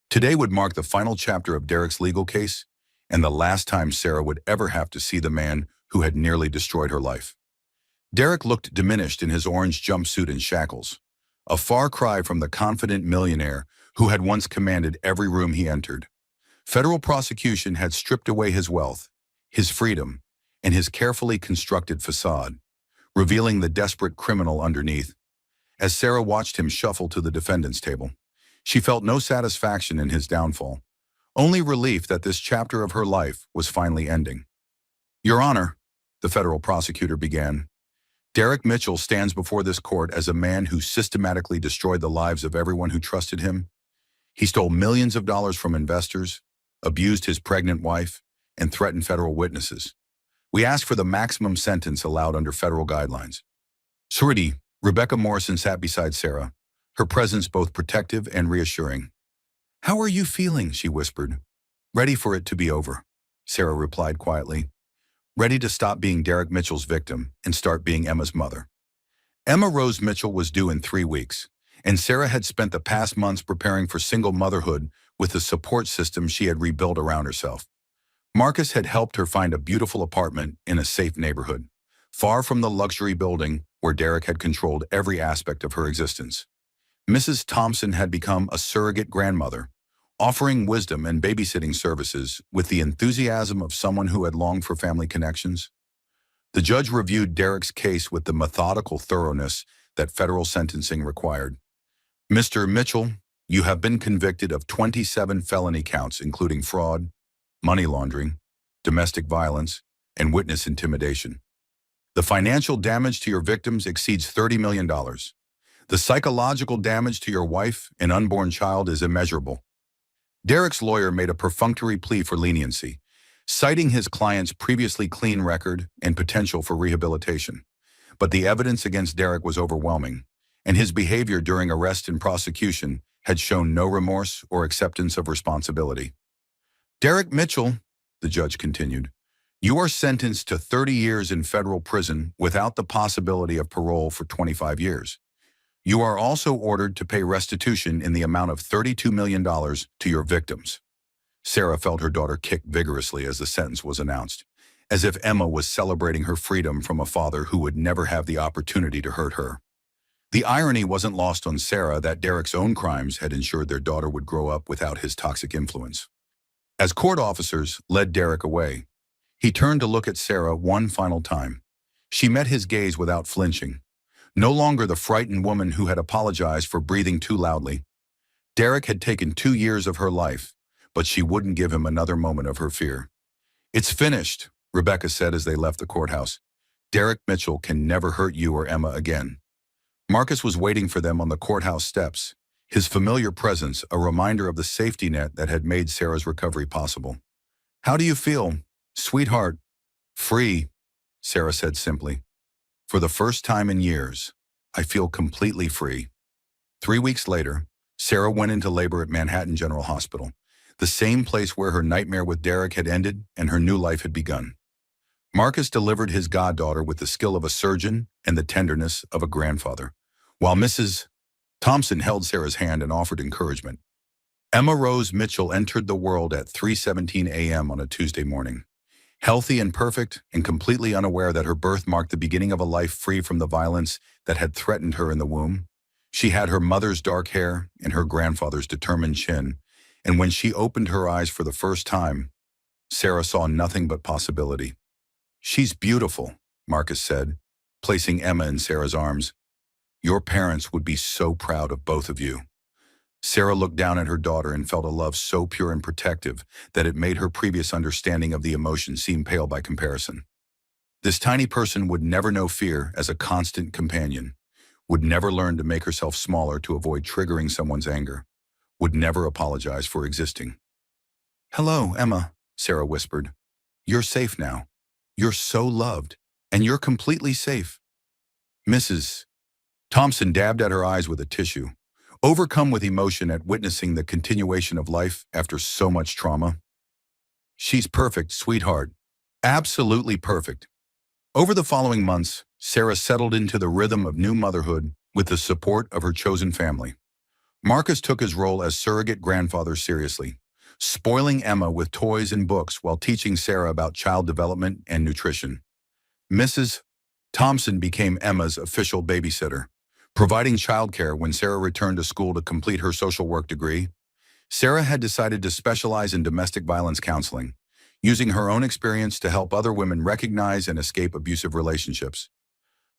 Today would mark the final chapter of Derek's legal case, and the last time Sarah would ever have to see the man who had nearly destroyed her life. Derek looked diminished in his orange jumpsuit and shackles, a far cry from the confident millionaire who had once commanded every room he entered. Federal prosecution had stripped away his wealth, his freedom, and his carefully constructed facade, revealing the desperate criminal underneath. As Sarah watched him shuffle to the defendant's table, she felt no satisfaction in his downfall, only relief that this chapter of her life was finally ending. "Your Honor," the federal prosecutor began, "Derek Mitchell stands before this court as a man who systematically destroyed the lives of everyone who trusted him. He stole millions of dollars from investors, abused his pregnant wife, and threatened federal witnesses. We ask for the maximum sentence allowed under federal guidelines." Surety, Rebecca Morrison sat beside Sarah, her presence both protective and reassuring. "How are you feeling?" she whispered. "Ready for it to be over," Sarah replied quietly. "Ready to stop being Derek Mitchell's victim and start being Emma's mother." Emma Rose Mitchell was due in 3 weeks, and Sarah had spent the past months preparing for single motherhood with the support system she had rebuilt around herself. Marcus had helped her find a beautiful apartment in a safe neighborhood, far from the luxury building where Derek had controlled every aspect of her existence. Mrs. Thompson had become a surrogate grandmother, offering wisdom and babysitting services with the enthusiasm of someone who had longed for family connections. The judge reviewed Derek's case with the methodical thoroughness that federal sentencing required. "Mr. Mitchell, you have been convicted of 27 felony counts, including fraud, money laundering, domestic violence, and witness intimidation. The financial damage to your victims exceeds $30 million. The psychological damage to your wife and unborn child is immeasurable." Derek's lawyer made a perfunctory plea for leniency, citing his client's previously clean record and potential for rehabilitation. But the evidence against Derek was overwhelming, and his behavior during arrest and prosecution had shown no remorse or acceptance of responsibility. "Derek Mitchell," the judge continued, "you are sentenced to 30 years in federal prison without the possibility of parole for 25 years. You are also ordered to pay restitution in the amount of $32 million to your victims." Sarah felt her daughter kick vigorously as the sentence was announced, as if Emma was celebrating her freedom from a father who would never have the opportunity to hurt her. The irony wasn't lost on Sarah that Derek's own crimes had ensured their daughter would grow up without his toxic influence. As court officers led Derek away, he turned to look at Sarah one final time. She met his gaze without flinching, no longer the frightened woman who had apologized for breathing too loudly. Derek had taken 2 years of her life, but she wouldn't give him another moment of her fear. "It's finished," Rebecca said as they left the courthouse. "Derek Mitchell can never hurt you or Emma again." Marcus was waiting for them on the courthouse steps, his familiar presence a reminder of the safety net that had made Sarah's recovery possible. "How do you feel?" "Sweetheart, Free, Sarah said simply. For the first time in years, I feel completely free. 3 weeks later, Sarah went into labor at Manhattan General Hospital, the same place where her nightmare with Derek had ended and her new life had begun. Marcus delivered his goddaughter with the skill of a surgeon and the tenderness of a grandfather, while Mrs. Thompson held Sarah's hand and offered encouragement. Emma Rose Mitchell entered the world at 3:17 a.m. on a Tuesday morning. Healthy and perfect, and completely unaware that her birth marked the beginning of a life free from the violence that had threatened her in the womb. She had her mother's dark hair and her grandfather's determined chin, and when she opened her eyes for the first time, Sarah saw nothing but possibility. "She's beautiful," Marcus said, placing Emma in Sarah's arms. "Your parents would be so proud of both of you." Sarah looked down at her daughter and felt a love so pure and protective that it made her previous understanding of the emotion seem pale by comparison. This tiny person would never know fear as a constant companion, would never learn to make herself smaller to avoid triggering someone's anger, would never apologize for existing. "Hello, Emma," Sarah whispered. "You're safe now. You're so loved, and you're completely safe." Mrs. Thompson dabbed at her eyes with a tissue, overcome with emotion at witnessing the continuation of life after so much trauma. "She's perfect, sweetheart. Absolutely perfect." Over the following months, Sarah settled into the rhythm of new motherhood with the support of her chosen family. Marcus took his role as surrogate grandfather seriously, spoiling Emma with toys and books while teaching Sarah about child development and nutrition. Mrs. Thompson became Emma's official babysitter, providing childcare when Sarah returned to school to complete her social work degree. Sarah had decided to specialize in domestic violence counseling, using her own experience to help other women recognize and escape abusive relationships.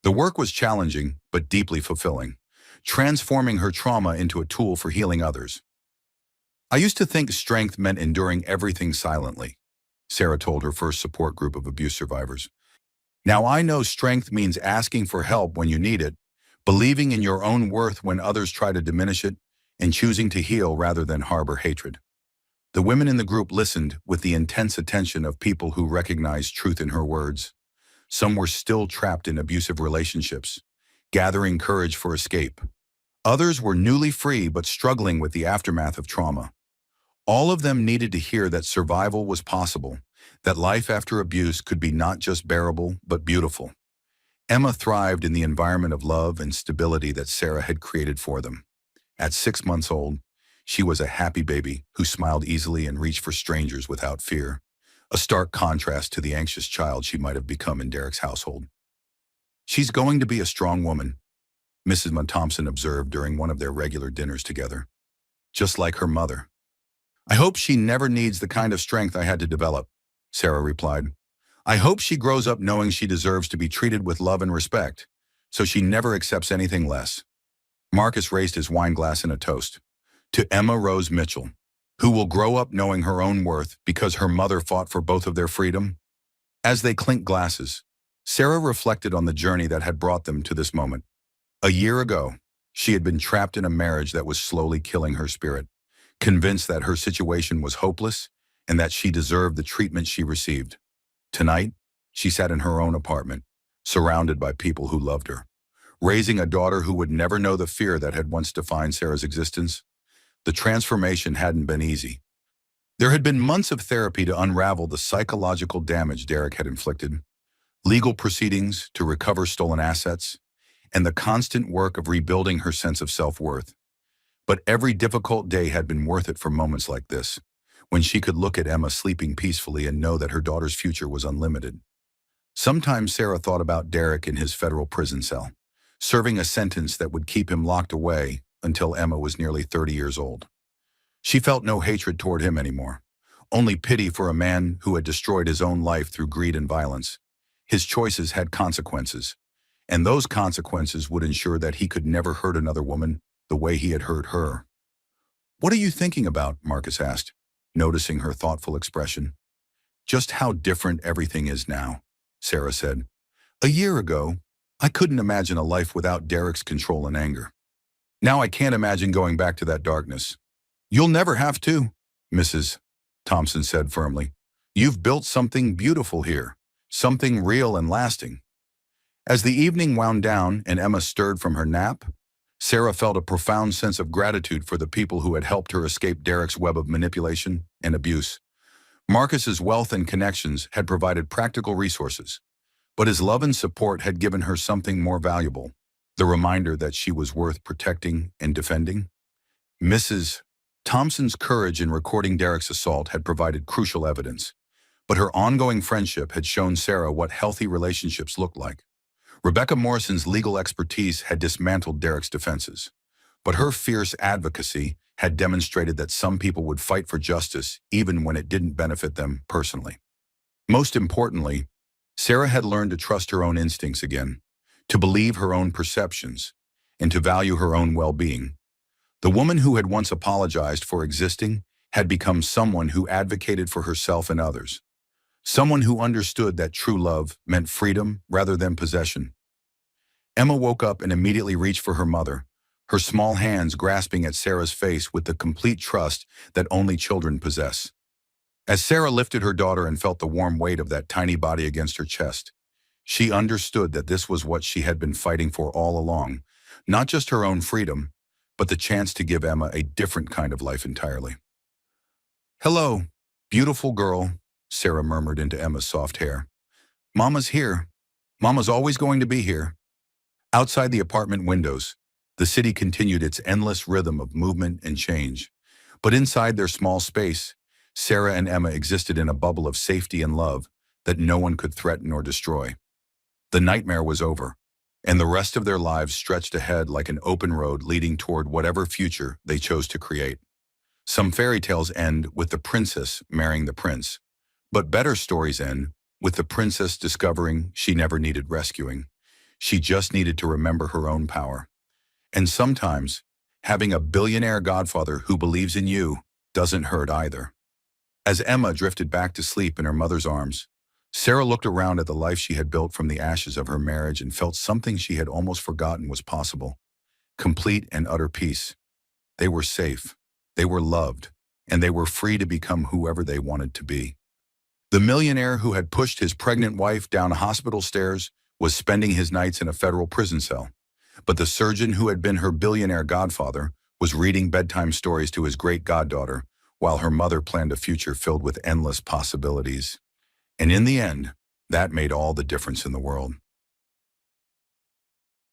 The work was challenging, but deeply fulfilling, transforming her trauma into a tool for healing others. "I used to think strength meant enduring everything silently," Sarah told her first support group of abuse survivors. "Now I know strength means asking for help when you need it, believing in your own worth when others try to diminish it, and choosing to heal rather than harbor hatred." The women in the group listened with the intense attention of people who recognized truth in her words. Some were still trapped in abusive relationships, gathering courage for escape. Others were newly free but struggling with the aftermath of trauma. All of them needed to hear that survival was possible, that life after abuse could be not just bearable but beautiful. Emma thrived in the environment of love and stability that Sarah had created for them. At 6 months old, she was a happy baby who smiled easily and reached for strangers without fear, a stark contrast to the anxious child she might have become in Derek's household. "She's going to be a strong woman," Mrs. Thompson observed during one of their regular dinners together. "Just like her mother." "I hope she never needs the kind of strength I had to develop," Sarah replied. "I hope she grows up knowing she deserves to be treated with love and respect, so she never accepts anything less." Marcus raised his wine glass in a toast. "To Emma Rose Mitchell, who will grow up knowing her own worth because her mother fought for both of their freedom." As they clinked glasses, Sarah reflected on the journey that had brought them to this moment. A year ago, she had been trapped in a marriage that was slowly killing her spirit, convinced that her situation was hopeless and that she deserved the treatment she received. Tonight, she sat in her own apartment, surrounded by people who loved her, raising a daughter who would never know the fear that had once defined Sarah's existence. The transformation hadn't been easy. There had been months of therapy to unravel the psychological damage Derek had inflicted, legal proceedings to recover stolen assets, and the constant work of rebuilding her sense of self-worth. But every difficult day had been worth it for moments like this, when she could look at Emma sleeping peacefully and know that her daughter's future was unlimited. Sometimes Sarah thought about Derek in his federal prison cell, serving a sentence that would keep him locked away until Emma was nearly 30 years old. She felt no hatred toward him anymore, only pity for a man who had destroyed his own life through greed and violence. His choices had consequences, and those consequences would ensure that he could never hurt another woman the way he had hurt her. "What are you thinking about?" Marcus asked, noticing her thoughtful expression. "Just how different everything is now," Sarah said. "A year ago, I couldn't imagine a life without Derek's control and anger. Now I can't imagine going back to that darkness." "You'll never have to," Mrs. Thompson said firmly. "You've built something beautiful here," something real and lasting. As the evening wound down and Emma stirred from her nap, Sarah felt a profound sense of gratitude for the people who had helped her escape Derek's web of manipulation and abuse. Marcus's wealth and connections had provided practical resources, but his love and support had given her something more valuable, the reminder that she was worth protecting and defending. Mrs. Thompson's courage in recording Derek's assault had provided crucial evidence, but her ongoing friendship had shown Sarah what healthy relationships looked like. Rebecca Morrison's legal expertise had dismantled Derek's defenses, but her fierce advocacy had demonstrated that some people would fight for justice even when it didn't benefit them personally. Most importantly, Sarah had learned to trust her own instincts again, to believe her own perceptions, and to value her own well-being. The woman who had once apologized for existing had become someone who advocated for herself and others, someone who understood that true love meant freedom rather than possession. Emma woke up and immediately reached for her mother, her small hands grasping at Sarah's face with the complete trust that only children possess. As Sarah lifted her daughter and felt the warm weight of that tiny body against her chest, she understood that this was what she had been fighting for all along, not just her own freedom, but the chance to give Emma a different kind of life entirely. "Hello, beautiful girl," Sarah murmured into Emma's soft hair. "Mama's here. Mama's always going to be here." Outside the apartment windows, the city continued its endless rhythm of movement and change. But inside their small space, Sarah and Emma existed in a bubble of safety and love that no one could threaten or destroy. The nightmare was over, and the rest of their lives stretched ahead like an open road leading toward whatever future they chose to create. Some fairy tales end with the princess marrying the prince, but better stories end with the princess discovering she never needed rescuing. She just needed to remember her own power. And sometimes, having a billionaire godfather who believes in you doesn't hurt either. As Emma drifted back to sleep in her mother's arms, Sarah looked around at the life she had built from the ashes of her marriage and felt something she had almost forgotten was possible: complete and utter peace. They were safe, they were loved, and they were free to become whoever they wanted to be. The millionaire who had pushed his pregnant wife down hospital stairs was spending his nights in a federal prison cell, but the surgeon who had been her billionaire godfather was reading bedtime stories to his great goddaughter, while her mother planned a future filled with endless possibilities. And in the end, that made all the difference in the world.